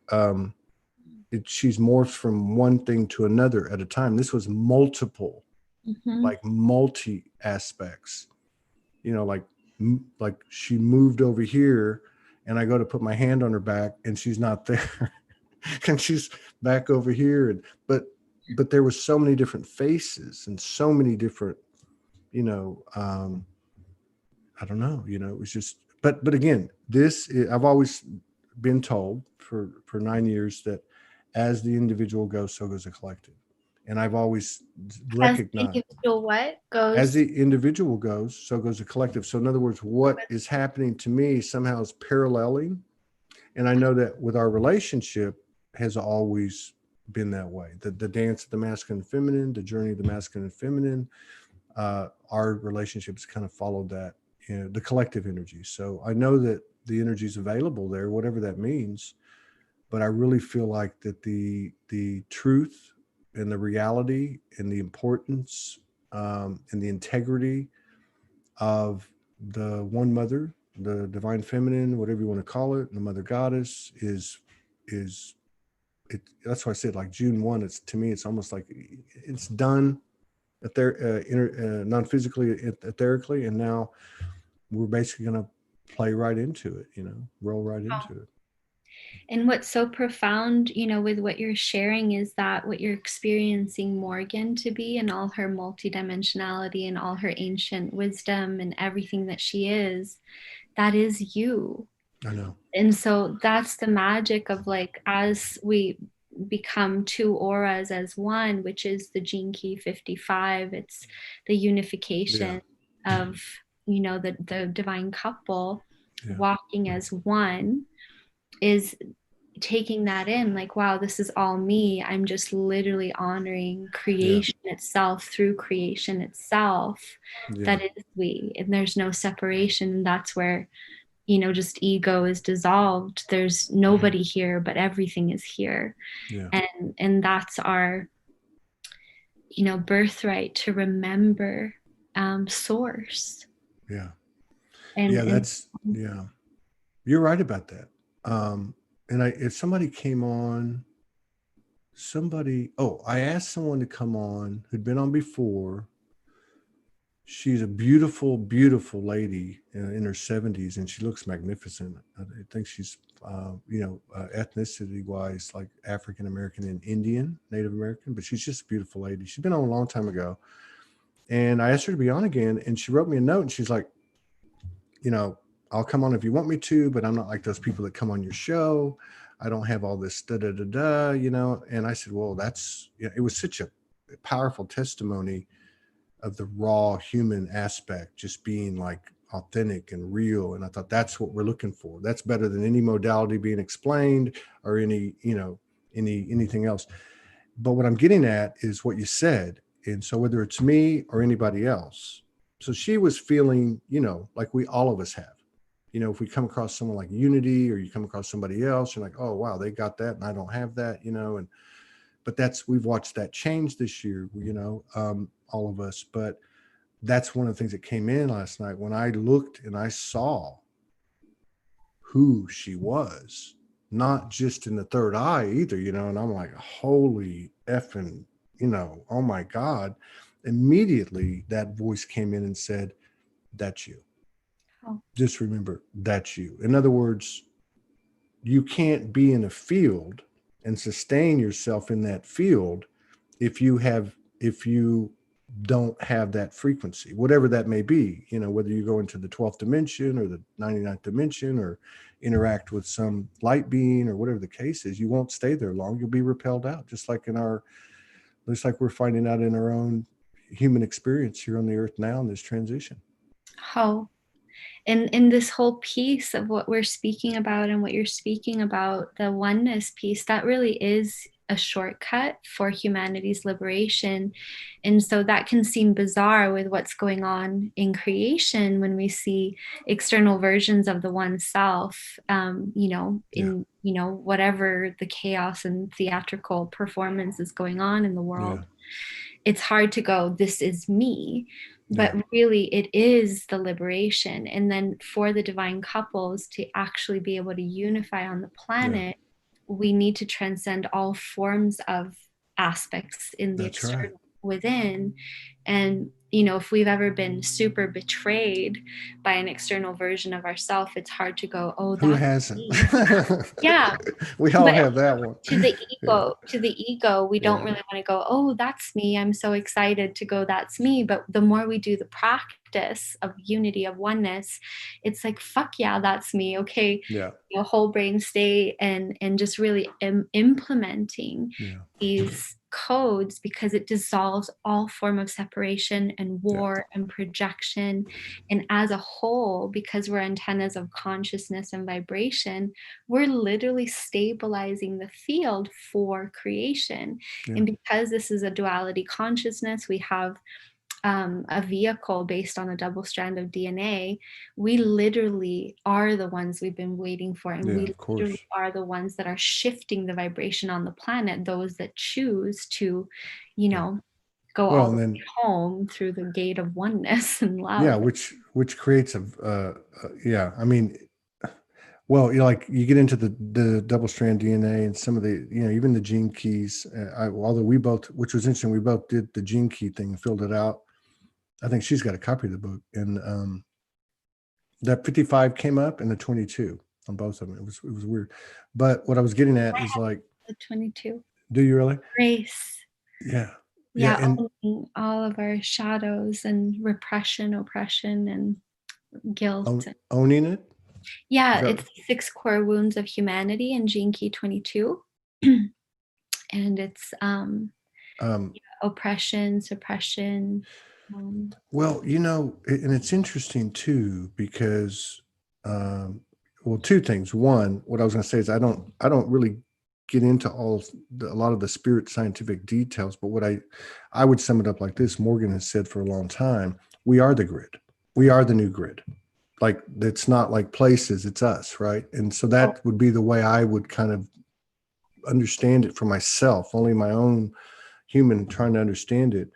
she's morphed from one thing to another at a time. This was multiple, like multi aspects, like she moved over here and I go to put my hand on her back and she's not there. And she's back over here. And but there was so many different faces and so many different, I don't know, it was just, but again, I've always been told for 9 years that as the individual goes, so goes the collective. And I've always As the recognized, individual what as goes. the individual goes, so goes the collective. So in other words, what is happening to me somehow is paralleling. And I know that with our relationship has always been that way. The dance of the masculine and feminine, the journey of the masculine and feminine, our relationships kind of followed that, the collective energy. So I know that the energy is available there, whatever that means. But I really feel like that the truth and the reality and the importance, and the integrity of the one mother, the divine feminine, whatever you want to call it, the mother goddess is it. That's why I said like June 1. It's, to me, it's almost like it's done non-physically, etherically, and now we're basically going to play right into it, roll right into it. And what's so profound, with what you're sharing is that what you're experiencing Morgan to be and all her multidimensionality and all her ancient wisdom and everything that she is, that is you. I know. And so that's the magic of like, as we become two auras as one, which is the gene key 55, it's the unification of, the divine couple walking as one, is taking that in like, wow, this is all me. I'm just literally honoring creation itself through creation itself. That is we, and there's no separation. That's where, just ego is dissolved. There's nobody here, but everything is here. And that's our, birthright, to remember source. That's you're right about that. And if somebody came on, I asked someone to come on who'd been on before. She's a beautiful, beautiful lady in her 70s, and she looks magnificent. I think she's, ethnicity wise, like African American and Indian, Native American, but she's just a beautiful lady. She's been on a long time ago. And I asked her to be on again, and she wrote me a note, and she's like, I'll come on if you want me to, but I'm not like those people that come on your show. I don't have all this da-da-da-da, And I said, well, it was such a powerful testimony of the raw human aspect, just being like authentic and real. And I thought that's what we're looking for. That's better than any modality being explained or anything else. But what I'm getting at is what you said. And so whether it's me or anybody else, so she was feeling, like all of us have. If we come across someone like Unity, or you come across somebody else, you're like, oh, wow, they got that and I don't have that, but we've watched that change this year, all of us. But that's one of the things that came in last night when I looked and I saw who she was, not just in the third eye either, and I'm like, holy effing, oh my God. Immediately that voice came in and said, that's you. Just remember, that's you. In other words, you can't be in a field and sustain yourself in that field if you don't have that frequency, whatever that may be, whether you go into the 12th dimension or the 99th dimension or interact with some light being or whatever the case is, you won't stay there long. You'll be repelled out, just like we're finding out in our own human experience here on the earth now in this transition. And in this whole piece of what we're speaking about and what you're speaking about, the oneness piece, that really is a shortcut for humanity's liberation. And so that can seem bizarre with what's going on in creation when we see external versions of the one self, in whatever the chaos and theatrical performance is going on in the world. It's hard to go, this is me. But really, it is the liberation. And then for the divine couples to actually be able to unify on the planet, we need to transcend all forms of aspects in the external within. And, if we've ever been super betrayed by an external version of ourselves, it's hard to go, oh, who that's hasn't? me. Yeah. We all But have that one. to the ego, we don't Yeah. really want to go, oh, that's me. I'm so excited to go, that's me. But the more we do the practice of unity, of oneness, it's like, fuck yeah, that's me. Okay. Yeah. Whole brain state, and just really implementing Yeah. these codes, because it dissolves all form of separation and war and projection. And as a whole, because we're antennas of consciousness and vibration, we're literally stabilizing the field for creation. Yeah. And because this is a duality consciousness, we have a vehicle based on a double strand of DNA. We literally are the ones we've been waiting for. And we literally are the ones that are shifting the vibration on the planet, those that choose to, go all the way home through the gate of oneness and love. Yeah, which creates yeah, I mean, well, like you get into the double strand DNA and some of the, even the gene keys, although we both, which was interesting, we both did the gene key thing and filled it out. I think she's got a copy of the book, and that 55 came up and the 22 on both of them. It was weird. But what I was getting at is like the 22. Do you really? Grace. Yeah. Yeah. And all of our shadows and repression, oppression, and guilt. Owning it? Yeah, it's the 6 core wounds of humanity in Gene Key 22. And it's oppression, suppression. Well, and it's interesting too, because well, two things. One, what I was going to say is I don't really get into a lot of the spirit scientific details, but what I would sum it up like this. Morgan has said for a long time, we are the grid. We are the new grid. Like, it's not like places, it's us, right? And so that would be the way I would kind of understand it for myself, only my own human trying to understand it.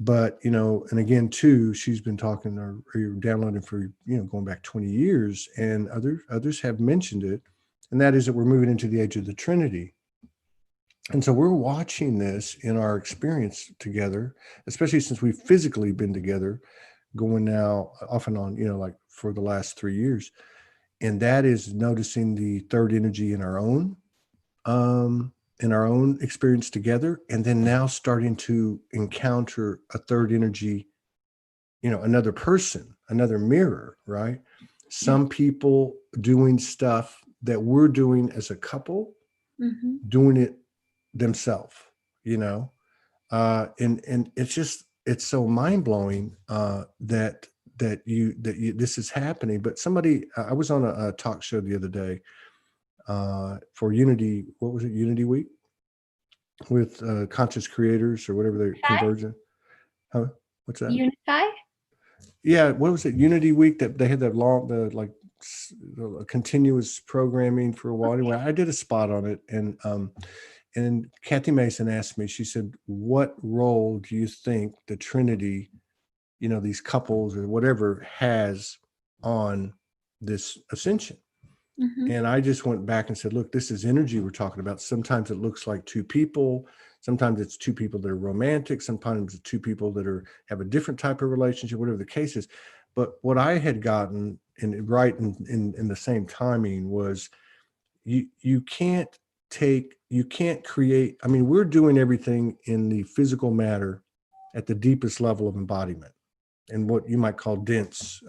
But, and again, too, she's been talking or downloading for, going back 20 years, and others have mentioned it. And that is that we're moving into the age of the Trinity. And so we're watching this in our experience together, especially since we've physically been together, going now off and on, like for the last 3 years. And that is noticing the third energy in our own experience together, and then now starting to encounter a third energy, another person, another mirror, right? Some people doing stuff that we're doing as a couple, doing it themselves, and it's so mind-blowing that this is happening. But I was on a talk show the other day for Unity. What was it? Unity Week with conscious creators or whatever they're converging. Huh? What's that? Unify? Yeah. What was it? Unity Week, that they had the continuous programming for a while. Anyway, I did a spot on it, and Kathy Mason asked me, she said, what role do you think the Trinity, these couples or whatever, has on this ascension? And I just went back and said, look, this is energy we're talking about. Sometimes it looks like two people. Sometimes it's two people that are romantic. Sometimes it's two people that have a different type of relationship, whatever the case is. But what I had gotten in the same timing was you can't create. I mean, we're doing everything in the physical matter at the deepest level of embodiment, and what you might call a dense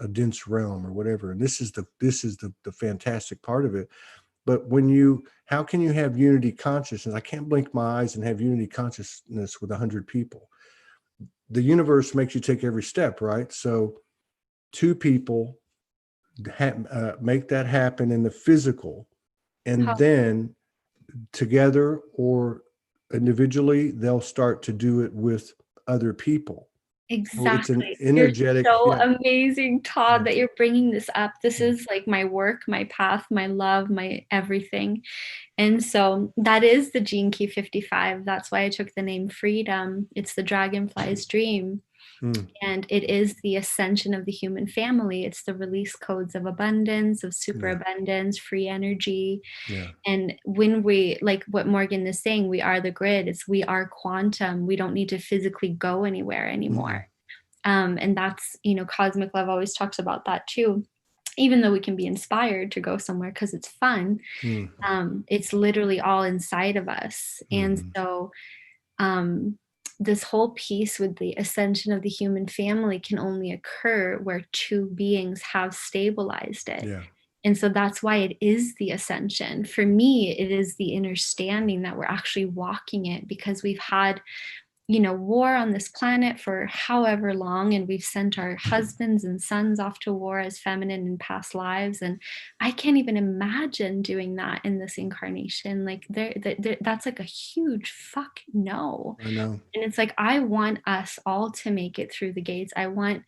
realm or whatever. And this is the fantastic part of it. But how can you have unity consciousness? I can't blink my eyes and have unity consciousness with 100 people. The universe makes you take every step, right? So two people make that happen in the physical, and then together or individually, they'll start to do it with other people. Exactly. It's an energetic. You're so amazing, Todd, that you're bringing this up. This is like my work, my path, my love, my everything. And so that is the Gene Key 55. That's why I took the name Freedom. It's the dragonfly's dream. And it is the ascension of the human family. It's the release codes of abundance, of superabundance, free energy. And when we, like what Morgan is saying, we are the grid. We are quantum. We don't need to physically go anywhere anymore. And that's, cosmic love always talks about that too. Even though we can be inspired to go somewhere because it's fun, it's literally all inside of us. And so this whole piece with the ascension of the human family can only occur where two beings have stabilized it. Yeah. And so that's why it is the ascension. For me, it is the understanding that we're actually walking it, because we've had, war on this planet for however long, and we've sent our husbands and sons off to war as feminine in past lives. And I can't even imagine doing that in this incarnation. Like that's like a huge fuck no. I know. And it's like, I want us all to make it through the gates. I want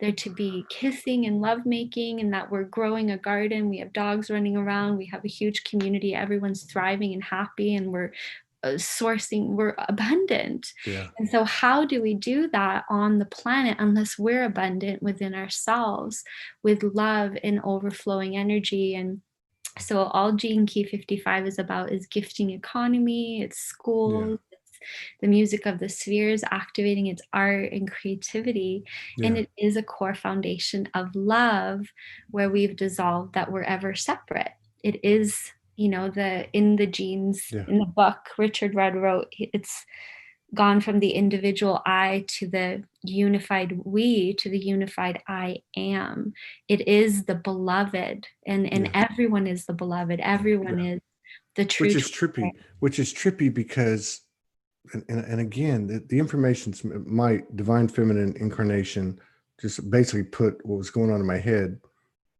there to be kissing and lovemaking, and that we're growing a garden. We have dogs running around. We have a huge community. Everyone's thriving and happy, and we're we're abundant. Yeah. And so how do we do that on the planet unless we're abundant within ourselves with love and overflowing energy? And so all Gene Key 55 is about is gifting economy, it's schools, it's the music of the spheres, activating its art and creativity. And it is a core foundation of love, where we've dissolved that we're ever separate. It is, in the genes, in the book Richard Rudd wrote, it's gone from the individual I to the unified we to the unified I am. It is the beloved, and everyone is the beloved. Everyone is the true. Which is trippy because, and again, the information's my divine feminine incarnation just basically put what was going on in my head.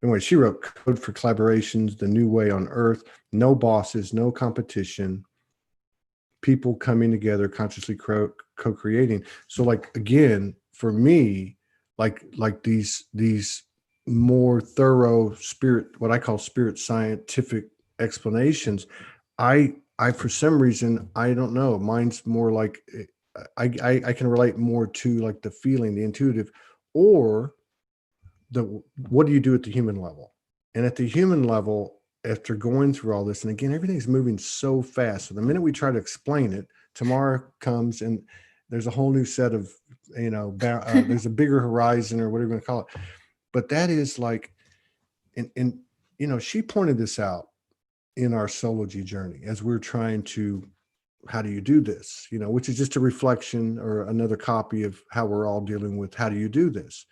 Anyway, she wrote Code for Collaborations, The New Way on Earth, no bosses, no competition, people coming together, consciously co-creating. So like, again, for me, like these more thorough spirit, what I call spirit scientific explanations, I for some reason, I don't know, mine's more like, I can relate more to like the feeling, the intuitive, or what do you do at the human level? And at the human level, after going through all this, and again, everything's moving so fast. So the minute we try to explain it, tomorrow comes and there's a whole new set of, there's a bigger horizon or whatever you want to call it. But that is like, and she pointed this out in our Soulology journey as we're trying to, how do you do this? Which is just a reflection or another copy of how we're all dealing with how do you do this?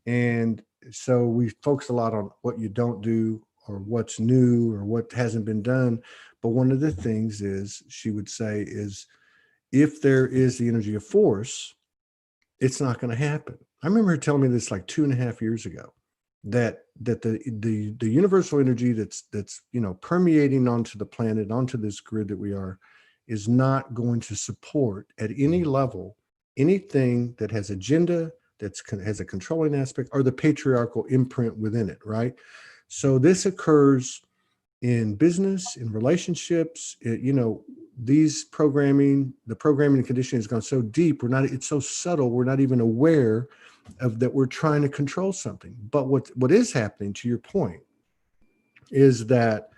And so we focus a lot on what you don't do or what's new or what hasn't been done. But one of the things is, she would say, is if there is the energy of force, it's not going to happen. I remember her telling me this like 2.5 years ago, that the universal energy that's permeating onto the planet, onto this grid that we are, is not going to support at any level anything that has agenda, has a controlling aspect, or the patriarchal imprint within it, right? So this occurs in business, in relationships, the programming and conditioning has gone so deep, it's so subtle, we're not even aware of that we're trying to control something. But what is happening, to your point, is that,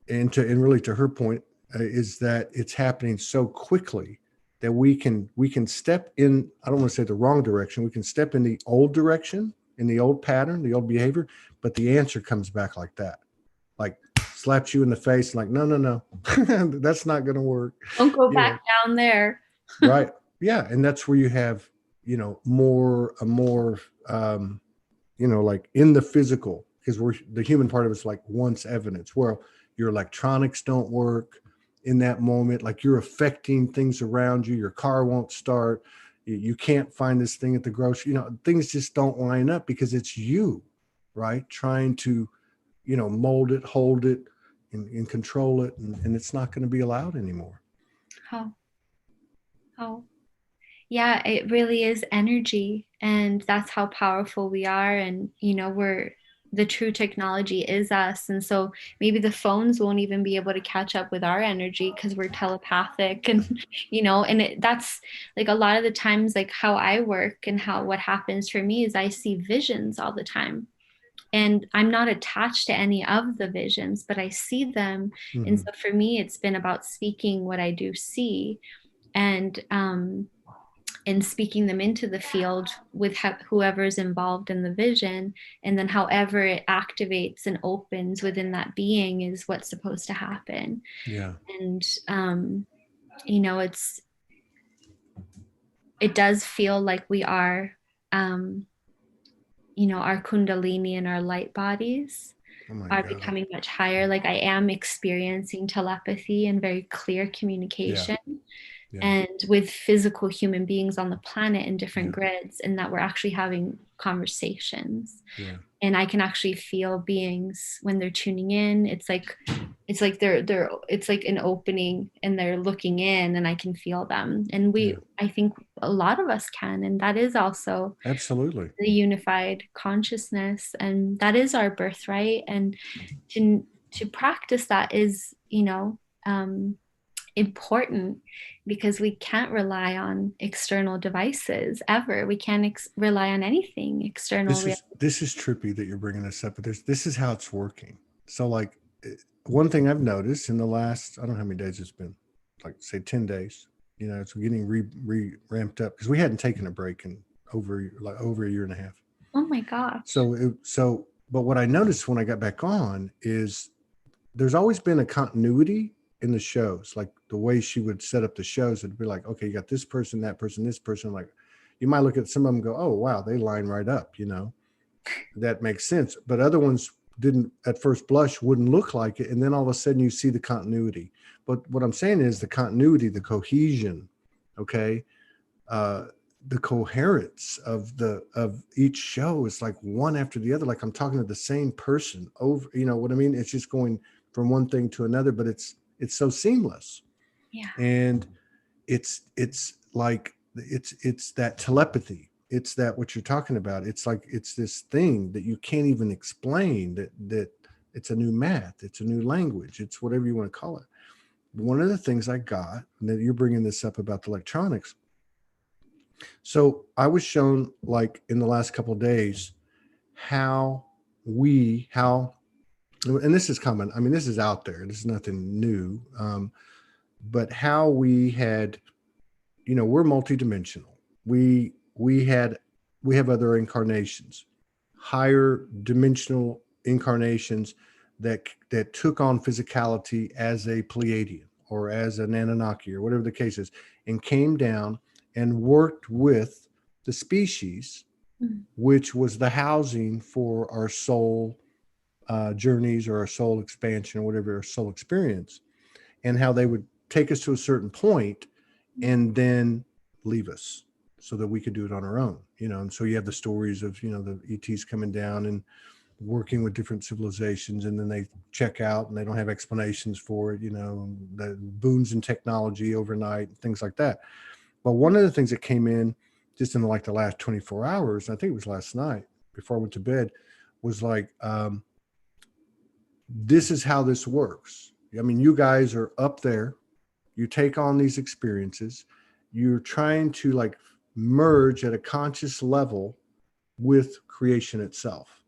and really to her point, is that it's happening so quickly that we can step in, I don't want to say the wrong direction, we can step in the old direction, in the old pattern, the old behavior, but the answer comes back like that, like slaps you in the face, like, no, that's not going to work. Don't go back down there. Right. Yeah. And that's where you have, more, like in the physical, because the human part of it's like wants evidence, where your electronics don't work in that moment, like you're affecting things around you, your car won't start, you can't find this thing at the grocery, things just don't line up because it's you, right, trying to mold it, hold it, and control it, and it's not going to be allowed anymore. How yeah, it really is energy, and that's how powerful we are. And the true technology is us. And so maybe the phones won't even be able to catch up with our energy because we're telepathic. And that's like a lot of the times, like how I work and what happens for me is I see visions all the time, and I'm not attached to any of the visions, but I see them. And so for me, it's been about speaking what I do see. And and speaking them into the field with whoever's involved in the vision. And then however it activates and opens within that being is what's supposed to happen. Yeah. And, you know, it does feel like we are, you know, our kundalini and our light bodies are becoming much higher. Like I am experiencing telepathy and very clear communication. Yeah. And with physical human beings on the planet in different grids, and that we're actually having conversations. Yeah. And I can actually feel beings when they're tuning in. It's like it's like an opening and they're looking in, and I can feel them. And I think a lot of us can, and that is also absolutely the unified consciousness, and that is our birthright. And to practice that is, you know, important, because we can't rely on external devices ever. We can't rely on anything external. This is trippy that you're bringing this up, but this is how it's working. So like one thing I've noticed in the last, I don't know how many days it's been, like say 10 days, you know, it's getting ramped up because we hadn't taken a break in over a year and a half. Oh my gosh. But what I noticed when I got back on is there's always been a continuity in the shows. Like the way she would set up the shows, it'd be like, okay, you got this person, that person, this person. Like you might look at some of them and go, oh, wow, they line right up, you know, that makes sense. But other ones didn't at first blush, wouldn't look like it. And then all of a sudden you see the continuity. But what I'm saying is the continuity, the cohesion, okay, the coherence of each show is like one after the other. Like I'm talking to the same person over, you know what I mean? It's just going from one thing to another, but it's so seamless. Yeah. And it's like, it's that telepathy. It's that what you're talking about. It's like, it's this thing that you can't even explain, that it's a new math. It's a new language. It's whatever you want to call it. One of the things I got, and that you're bringing this up about the electronics. So I was shown, like in the last couple of days, how, and this is common. I mean, this is out there. This is nothing new. But how we had, you know, we're multidimensional. We have other incarnations, higher dimensional incarnations that took on physicality as a Pleiadian or as an Anunnaki or whatever the case is, and came down and worked with the species, which was the housing for our soul journeys or our soul expansion or whatever, our soul experience, and how they would take us to a certain point and then leave us so that we could do it on our own, you know. And so you have the stories of, you know, the ETs coming down and working with different civilizations, and then they check out and they don't have explanations for it, you know, the boons in technology overnight, things like that. But one of the things that came in just in like the last 24 hours, I think it was last night before I went to bed, was like, this is how this works. I mean, you guys are up there, you take on these experiences, you're trying to like merge at a conscious level with creation itself.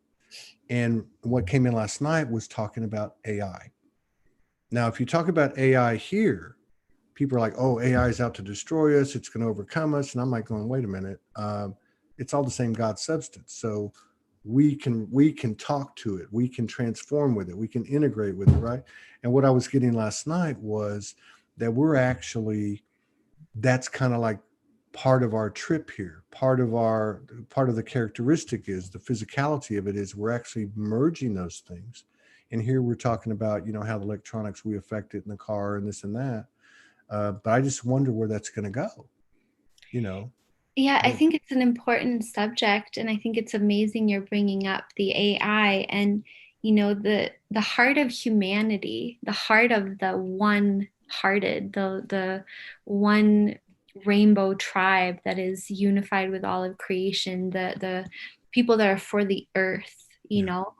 And what came in last night was talking about AI. Now, if you talk about AI here, people are like, oh, AI is out to destroy us. It's going to overcome us. And I'm like going, wait a minute. It's all the same God substance. So we can talk to it. We can transform with it. We can integrate with it. Right. And what I was getting last night was that we're actually, that's kind of like part of our trip here. Part of the characteristic is the physicality of it is we're actually merging those things. And here we're talking about, you know, how the electronics, we affect it in the car and this and that. But I just wonder where that's going to go, you know? Yeah, I think it's an important subject, and I think it's amazing you're bringing up the AI and, you know, the heart of humanity, the heart of the one-hearted, the one rainbow tribe that is unified with all of creation, the people that are for the earth, you know,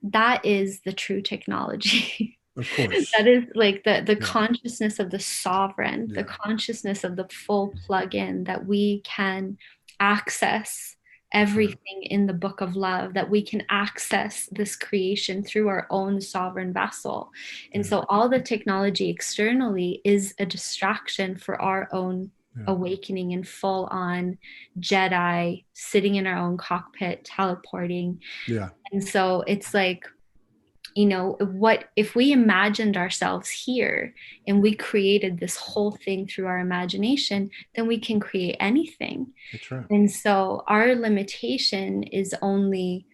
that is the true technology. Of course. That is like the consciousness of the sovereign, the consciousness of the full plug-in, that we can access everything in the book of love, that we can access this creation through our own sovereign vessel. And so all the technology externally is a distraction for our own awakening and full on Jedi, sitting in our own cockpit, teleporting. Yeah. And so it's like, what if we imagined ourselves here and we created this whole thing through our imagination, then we can create anything. That's right. And so our limitation is only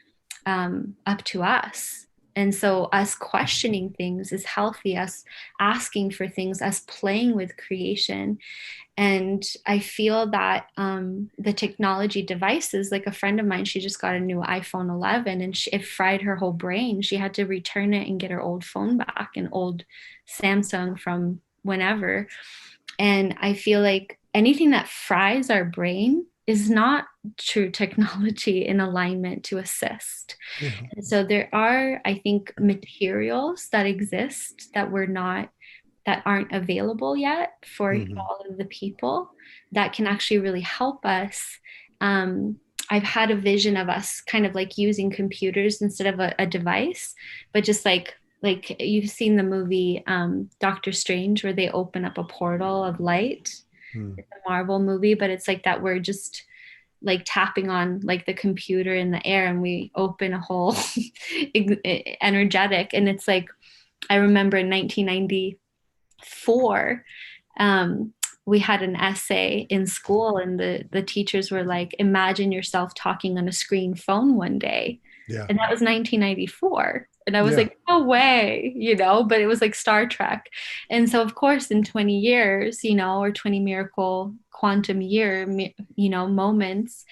up to us. And so us questioning things is healthy, us asking for things, us playing with creation. And I feel that the technology devices, like a friend of mine, she just got a new iPhone 11 and it fried her whole brain. She had to return it and get her old phone back, an old Samsung from whenever. And I feel like anything that fries our brain is not true technology in alignment to assist. Yeah. And so there are, I think, materials that exist that aren't available yet for all of the people that can actually really help us. I've had a vision of us kind of like using computers instead of a device, but just like you've seen the movie Doctor Strange, where they open up a portal of light. It's a Marvel movie, but it's like that we're just like tapping on like the computer in the air and we open a whole energetic. And it's like, I remember in 1994, we had an essay in school and the teachers were like, imagine yourself talking on a screen phone one day. Yeah. And that was 1994. And I was like, no way, but it was like Star Trek. And so, of course, in 20 years, or 20 miracle quantum year, moments,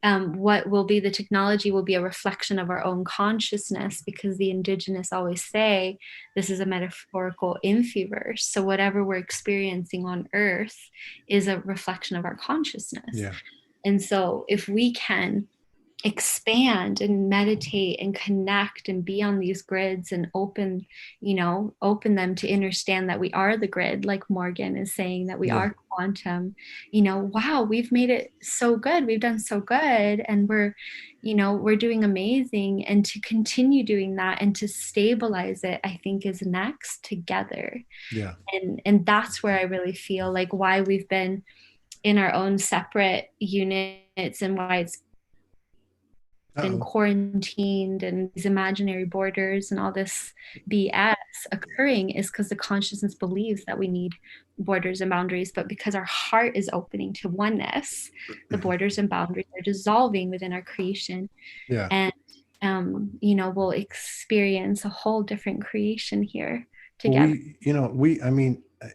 what will be the technology will be a reflection of our own consciousness, because the indigenous always say this is a metaphorical infiverse. So whatever we're experiencing on earth is a reflection of our consciousness. Yeah. And so if we can expand and meditate and connect and be on these grids and open them to understand that we are the grid, like Morgan is saying, that we are quantum, wow, we've made it so good, we've done so good, and we're doing amazing. And to continue doing that and to stabilize it, I think, is next together. And that's where I really feel like why we've been in our own separate units and why it's been quarantined and these imaginary borders and all this BS occurring is because the consciousness believes that we need borders and boundaries. But because our heart is opening to oneness, the borders and boundaries are dissolving within our creation. And we'll experience a whole different creation here together.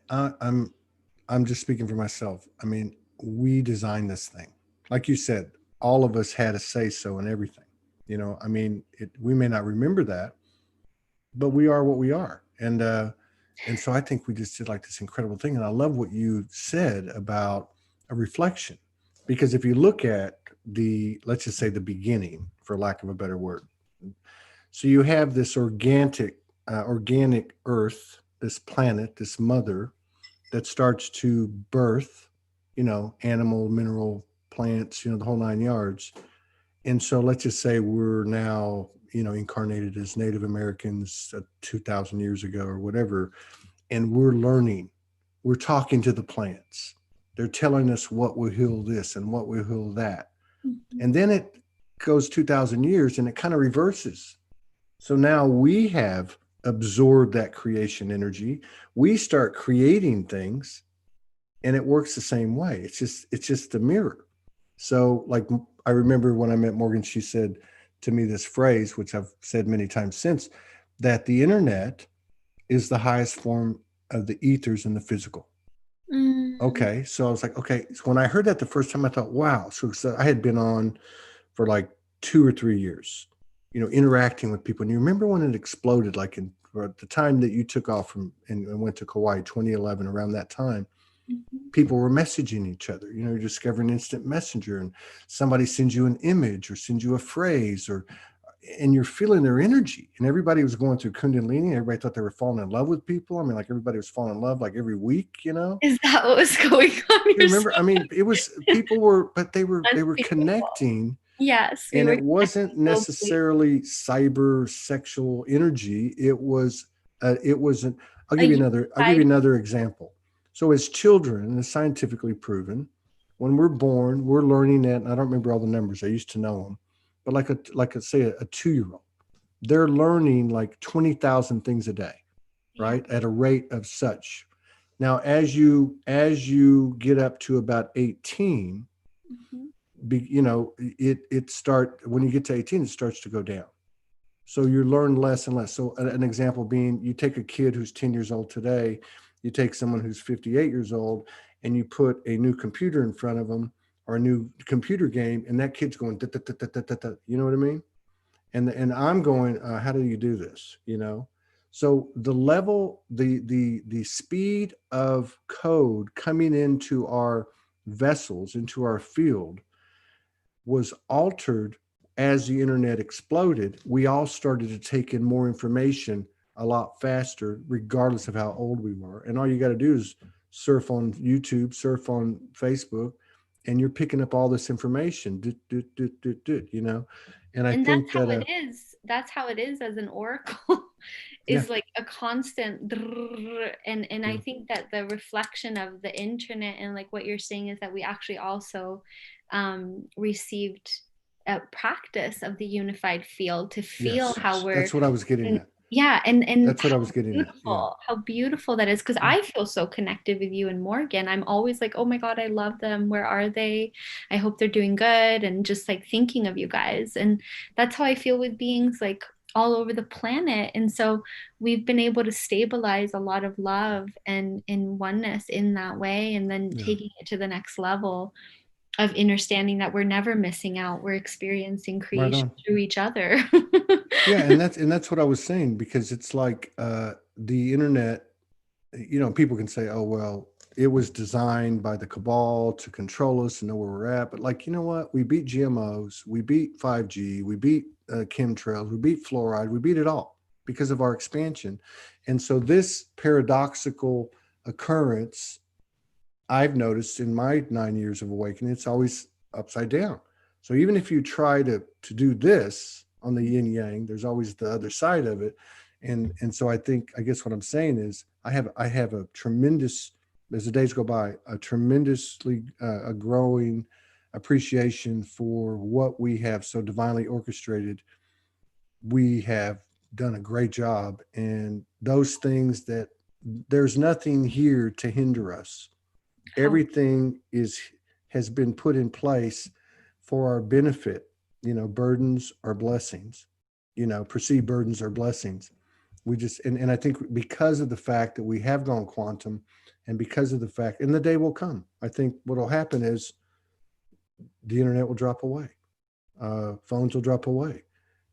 I'm just speaking for myself. I mean, we designed this thing. Like you said, all of us had a say so in everything. We may not remember that, but we are what we are. And so I think we just did like this incredible thing. And I love what you said about a reflection, because if you look at let's just say the beginning, for lack of a better word. So you have this organic earth, this planet, this mother that starts to birth, animal, mineral, plants, the whole 9 yards. And so let's just say we're now, incarnated as Native Americans 2,000 years ago or whatever. And we're learning, we're talking to the plants. They're telling us what will heal this and what will heal that. Mm-hmm. And then it goes 2,000 years and it kind of reverses. So now we have absorbed that creation energy. We start creating things and it works the same way. It's just a mirror. So like, I remember when I met Morgan, she said to me this phrase, which I've said many times since, that the internet is the highest form of the ethers in the physical. Okay. So I was like, okay. So when I heard that the first time, I thought, wow. So I had been on for like 2 or 3 years, interacting with people. And you remember when it exploded, like at the time that you took off and went to Kauai, 2011, around that time, people were messaging each other, you're discovering instant messenger, and somebody sends you an image or sends you a phrase, and you're feeling their energy. And everybody was going through Kundalini. Everybody thought they were falling in love with people. I mean, like everybody was falling in love like every week, Is that what was going on? You remember? I mean, it was, people were, but they were connecting. Yes. And it wasn't necessarily cyber sexual energy. I'll give you another example. So as children, and it's scientifically proven, when we're born, we're learning that. And I don't remember all the numbers. I used to know them, but like say a 2-year-old, they're learning like 20,000 things a day, right? At a rate of such. Now, as you get up to about 18, when you get to 18, it starts to go down. So you learn less and less. So an example being, you take a kid who's 10 years old today, you take someone who's 58 years old, and you put a new computer in front of them or a new computer game, and that kid's going, da, da, da, da, da, da, you know what I mean? And I'm going, how do you do this? So the level, the speed of code coming into our vessels, into our field, was altered as the internet exploded. We all started to take in more information a lot faster, regardless of how old we were. And all you got to do is surf on YouTube, surf on Facebook, and you're picking up all this information. And I think that's how it is. That's how it is as an oracle. Is like a constant and I think that the reflection of the internet and like what you're saying is that we actually also received a practice of the unified field to feel how we're that's what I was getting at. And that's what I was getting at. How beautiful that is, because I feel so connected with you and Morgan. I'm always like, oh my God, I love them. Where are they? I hope they're doing good, and just like thinking of you guys. And that's how I feel with beings like all over the planet. And so we've been able to stabilize a lot of love and in oneness in that way, and then taking it to the next level of understanding that we're never missing out. We're experiencing creation through each other. And that's what I was saying, because it's like the internet, people can say, oh, well, it was designed by the cabal to control us and know where we're at. But like, you know what? We beat GMOs, we beat 5G, we beat chemtrails, we beat fluoride, we beat it all because of our expansion. And so this paradoxical occurrence, I've noticed in my 9 years of awakening, it's always upside down. So even if you try to do this on the yin yang, there's always the other side of it. And so I guess what I'm saying is I have a tremendous, as the days go by, a tremendously a growing appreciation for what we have so divinely orchestrated. We have done a great job, and those things that there's nothing here to hinder us. Everything has been put in place for our benefit. Burdens are blessings. Perceived burdens are blessings. We just, and I think because of the fact that we have gone quantum, and because of the fact, and the day will come, I think what will happen is the internet will drop away, phones will drop away,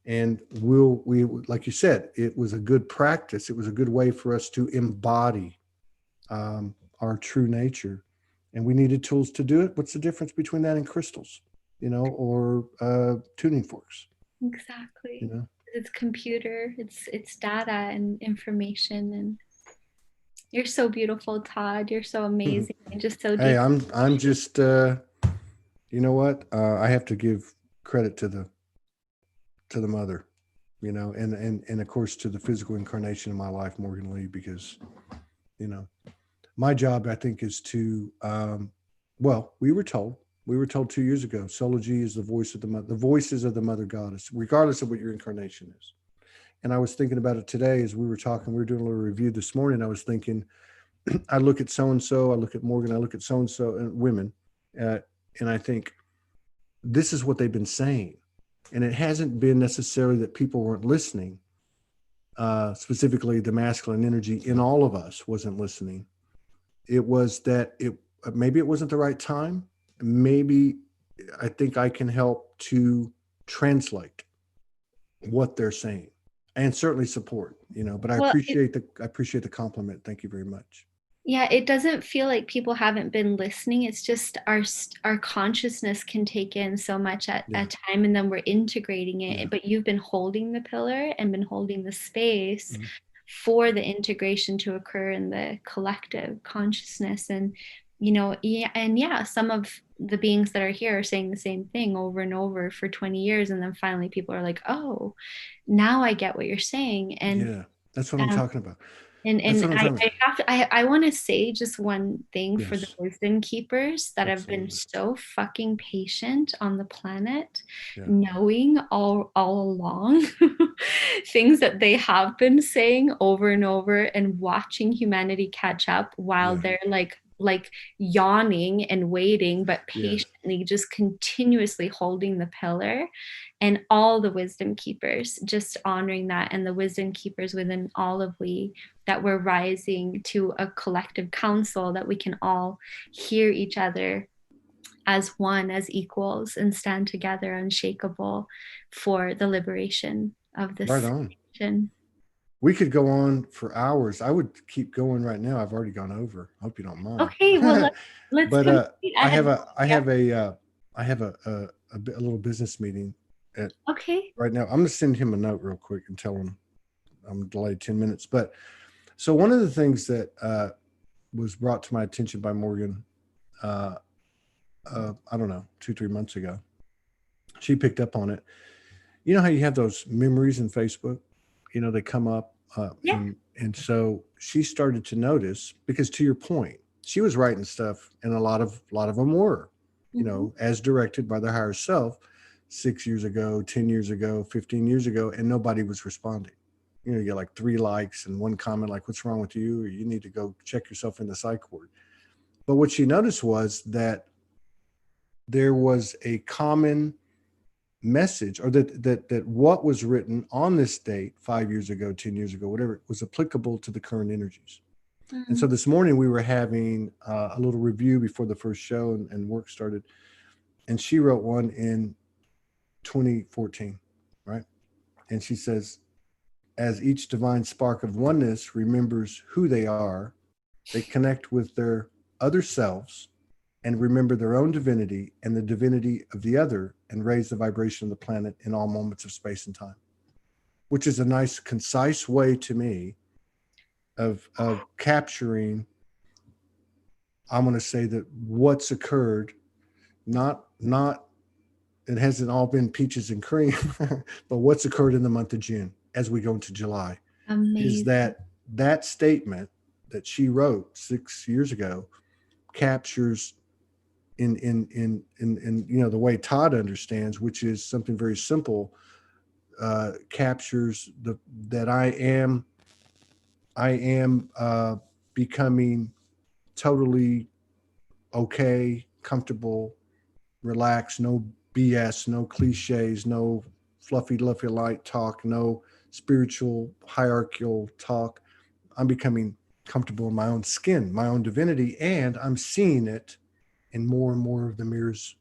and we like you said, it was a good practice. It was a good way for us to embody our true nature, and we needed tools to do it. What's the difference between that and crystals, or tuning forks? Exactly. It's computer, it's data and information. And you're so beautiful, Todd. You're so amazing. And just so deep. Hey, I'm just you know what? I have to give credit to the mother, and of course to the physical incarnation of my life, Morgan Lee, because my job, I think, is to we were told 2 years ago, Sology is the voice of the voices of the mother goddess, regardless of what your incarnation is. And I was thinking about it today as we were talking. We were doing a little review this morning. I was thinking, I look at so-and-so, I look at Morgan, I look at so-and-so and women, and I think this is what they've been saying. And it hasn't been necessarily that people weren't listening. Specifically, the masculine energy in all of us wasn't listening. It was that maybe it wasn't the right time. Maybe I think I can help to translate what they're saying, and certainly support, but I appreciate the compliment. Thank you very much. Yeah, it doesn't feel like people haven't been listening. It's just our consciousness can take in so much at a time, and then we're integrating it. But you've been holding the pillar and been holding the space for the integration to occur in the collective consciousness. And some of the beings that are here are saying the same thing over and over for 20 years, and then finally people are like, oh, now I get what you're saying. And that's what I'm talking about. That's And what I'm talking about. I want to say just one thing for the Yes, wisdom keepers that have been absolutely. so fucking patient on the planet, Yeah, knowing all along things that they have been saying over and over, and watching humanity catch up while yeah, they're like yawning and waiting, but yes. patiently just continuously holding the pillar. And all the wisdom keepers just honoring that, and the wisdom keepers within all of we, that we're rising to a collective council, that we can all hear each other as one, as equals, and stand together unshakable for the liberation of Right this on. nation. We could go on for hours. I would keep going right now. I've already gone over. I hope you don't mind. Okay, well, let's But complete. I I had have a I yeah. have a I have a little business meeting at Okay. right now. I'm going to send him a note real quick and tell him I'm delayed 10 minutes. But so one of the things that was brought to my attention by Morgan, uh, I don't know, 2-3 months ago, she picked up on it. You know how you have those memories in Facebook? You know, they come up, Yeah. and so she started to notice, because to your point, she was writing stuff, and a lot of them were, Mm-hmm. as directed by the higher self 6 years ago, 10 years ago, 15 years ago, and nobody was responding. You get like 3 likes and one comment like, "What's wrong with you?" or "You need to go check yourself in the psych ward." But what she noticed was that there was a common message, or that what was written on this date 5 years ago, 10 years ago, whatever, was applicable to the current energies. And Mm-hmm. so this morning we were having a little review before the first show, and work started, and she wrote one in 2014, right? And she says, as each divine spark of oneness remembers who they are, they connect with their other selves and remember their own divinity and the divinity of the other, and raise the vibration of the planet in all moments of space and time, which is a nice, concise way to me of capturing. I'm going to say that what's occurred, not it hasn't all been peaches and cream, but what's occurred in the month of June as we go into July, is Amazing. that statement that she wrote 6 years ago captures in the way Todd understands, which is something very simple. Captures that I am becoming totally okay, comfortable, relaxed, no BS, no cliches, no fluffy light talk, no spiritual hierarchical talk. I'm becoming comfortable in my own skin, my own divinity, and I'm seeing it in more and more of the mirrors.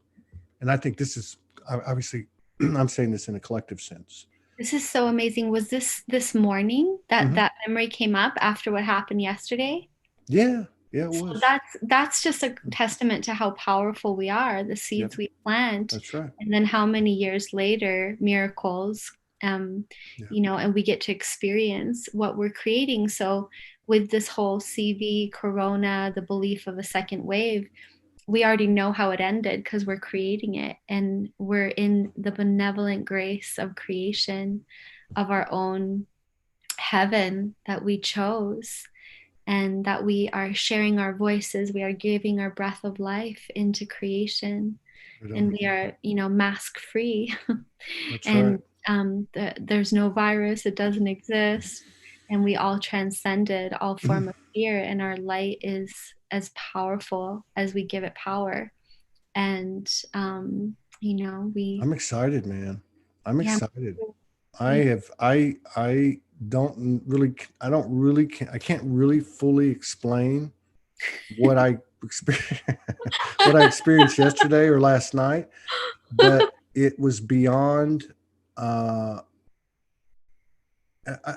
And I think this is obviously, I'm saying this in a collective sense. This is so amazing. Was this morning that Mm-hmm. that memory came up after what happened yesterday? Yeah, yeah, it So was. that's just a testament to how powerful we are, the Yep, seeds we plant, that's right. and then how many years later, miracles, um, Yeah, and we get to experience what we're creating. So with this whole CV, Corona, the belief of a second wave, we already know how it ended because we're creating it, and we're in the benevolent grace of creation of our own heaven that we chose, and that we are sharing our voices, we are giving our breath of life into creation, right and on. we are, mask free. That's right. And there's no virus, it doesn't exist, and we all transcended all form of fear, and our light is as powerful as we give it power. And we I'm excited, man. I'm yeah, excited. I me have I don't really I can't really fully explain what I experienced what I experienced yesterday or last night, but it was beyond. Uh,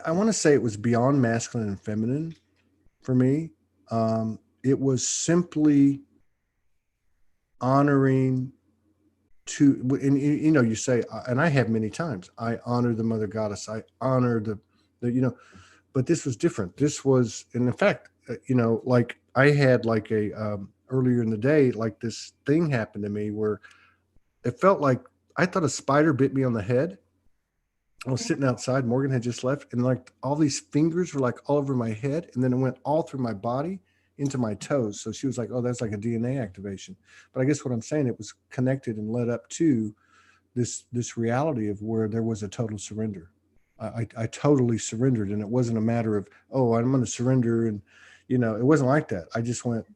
I want to say it was beyond masculine and feminine for me. It was simply honoring to, and you say, and I have many times, I honor the mother goddess, I honor the but this was different. This was, and in fact, like I had like a earlier in the day, like this thing happened to me where it felt like I thought a spider bit me on the head, I was sitting outside. Morgan had just left, and like all these fingers were like all over my head, and then it went all through my body into my toes. So she was like, "Oh, that's like a DNA activation." But I guess what I'm saying, it was connected and led up to this reality of where there was a total surrender. I totally surrendered, and it wasn't a matter of, oh, I'm going to surrender, and it wasn't like that. I just went,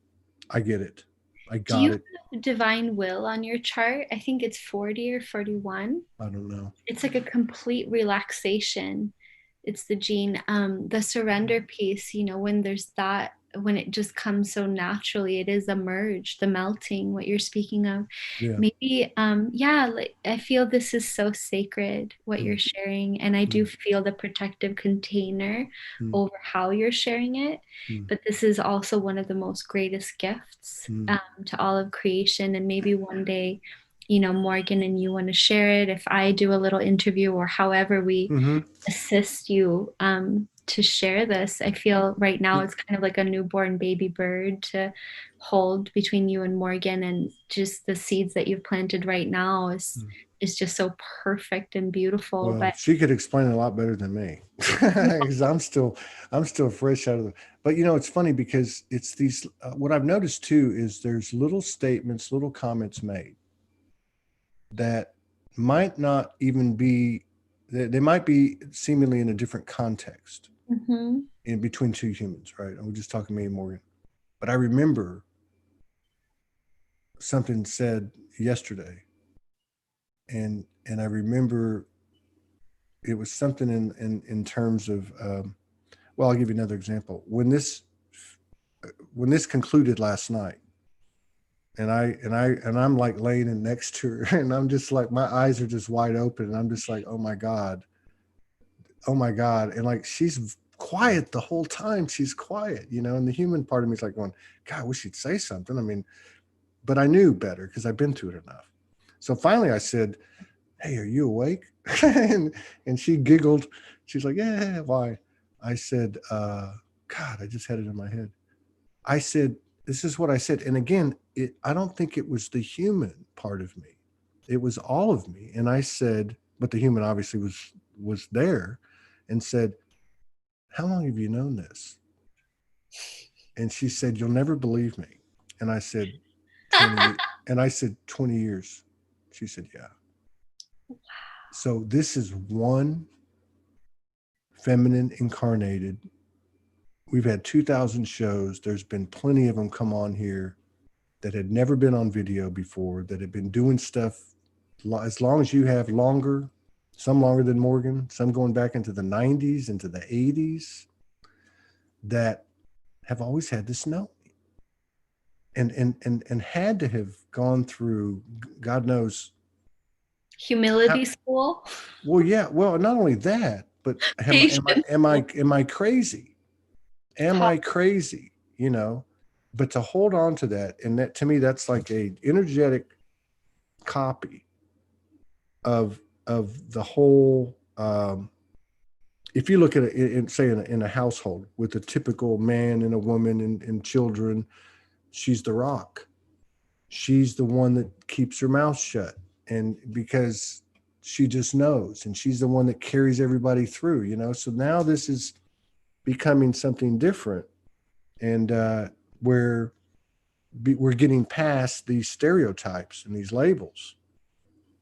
I get it, I Do got you it. have divine will on your chart? I think it's 40 or 41. I don't know. It's like a complete relaxation. It's the gene, the surrender piece, when there's that, when it just comes so naturally, it is a merge, the melting, what you're speaking of. Yeah. Maybe, yeah, like, I feel this is so sacred, what you're sharing. And I do feel the protective container over how you're sharing it. But this is also one of the most greatest gifts to all of creation. And maybe one day, Morgan and you want to share it, if I do a little interview or however we assist you to share this. I feel right now it's kind of like a newborn baby bird to hold between you and Morgan, and just the seeds that you've planted right now is just so perfect and beautiful. Well, But she could explain it a lot better than me, because I'm still fresh out of the. But it's funny because it's these. What I've noticed too is there's little statements, little comments made that might not even be. They might be seemingly in a different context in between two humans, right? I'm just talking me and Morgan, but I remember something said yesterday, and I remember it was something in terms of well, I'll give you another example. When this concluded last night, and I'm like laying in next to her, and I'm just like, my eyes are just wide open, and I'm just like, oh my god, and like she's quiet the whole time. She's quiet, and the human part of me is like going, God, I wish she'd say something. I mean, but I knew better because I've been through it enough. So finally I said, hey, are you awake? and she giggled. She's like, yeah, why? I said, God, I just had it in my head. I said, this is what I said. And again, I don't think it was the human part of me. It was all of me. And I said, but the human obviously was there, and said, how long have you known this? And she said, you'll never believe me. And I said, 20. And I said, 20 years. She said, yeah. Wow. So this is one feminine incarnated. We've had 2,000 shows. There's been plenty of them come on here that had never been on video before, that had been doing stuff as long as you have, longer, some longer than Morgan, some going back into the 90s, into the 80s, that have always had this knowing. And had to have gone through, God knows, humility school. Well, yeah. Well, not only that, but am I crazy? Am I crazy? But to hold on to that, and that, to me, that's like a energetic copy of the whole. If you look at it, say in a household with a typical man and a woman and children, she's the rock. She's the one that keeps her mouth shut, and because she just knows, and she's the one that carries everybody through. So now this is becoming something different, and where we're getting past these stereotypes and these labels,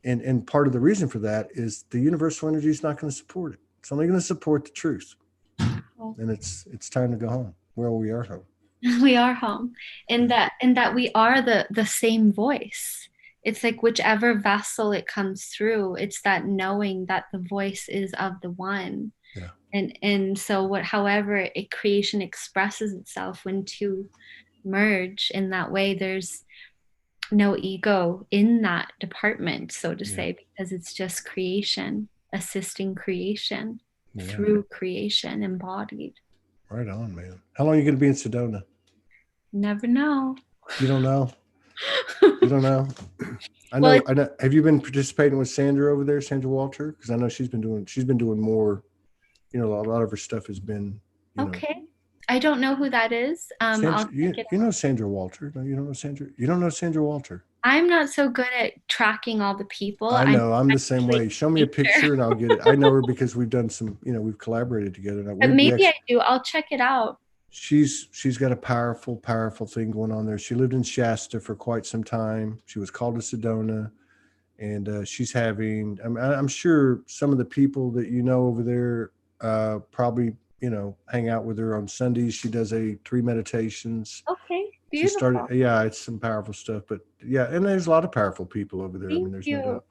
and part of the reason for that is the universal energy is not going to support it. It's only going to support the truth, and it's time to go home. Well, we are home. We are home, and that we are the same voice. It's like whichever vessel it comes through, it's that knowing that the voice is of the one. Yeah. And so however creation expresses itself when two merge in that way, there's no ego in that department, so to say, because it's just creation assisting creation through creation embodied. Right on, man. How long are you going to be in Sedona? Never know. You don't know? You don't know? I know. Have you been participating with Sandra over there, Sandra Walter? Because I know she's been doing more. A lot of her stuff has been. Okay. I don't know who that is. Sandra, you know Sandra Walter? No, you don't know Sandra. You don't know Sandra Walter. I'm not so good at tracking all the people. I know. I'm the same Usually way. Show me a picture and I'll get it. I know her because we've done some, we've collaborated together. But maybe I do. I'll check it out. She's got a powerful, powerful thing going on there. She lived in Shasta for quite some time. She was called to Sedona, and she's having. I'm sure some of the people that you know over there probably hang out with her on Sundays. She does 3 meditations. Okay, She beautiful. started. Yeah, it's some powerful stuff. But yeah, and there's a lot of powerful people over there. Thank There's you. no doubt.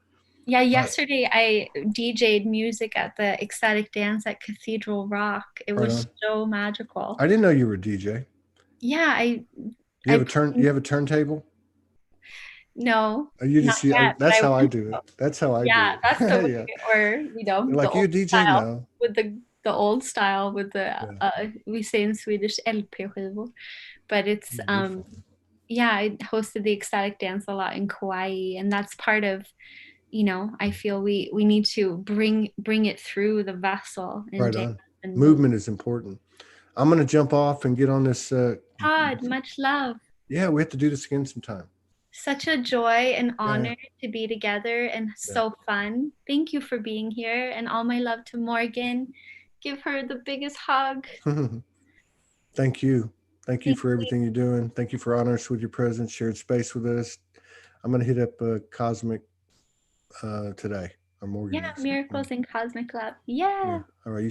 Yeah, yesterday I DJ'd music at the Ecstatic Dance at Cathedral Rock. It was so magical. I didn't know you were a DJ. Yeah, You have a turntable? No. You just see. That's how I do it. That's how I do it. Yeah, that's the way. Or like you a DJ now with the old style with the we say in Swedish LP-skivor, but it's yeah, I hosted the Ecstatic Dance a lot in Kauai, and that's part of, I feel we need to bring it through the vessel and right on. Movement is important. I'm going to jump off and get on this. Todd, much love. Yeah, we have to do this again sometime. Such a joy and honor to be together, and so fun. Thank you for being here, and all my love to Morgan. Give her the biggest hug. Thank you. Thank you for everything you're doing. Thank you for honoring us with your presence, shared space with us. I'm going to hit up Cosmic today. Or Morgan. Yeah, Miracles in Cosmic Love. Yeah. All right.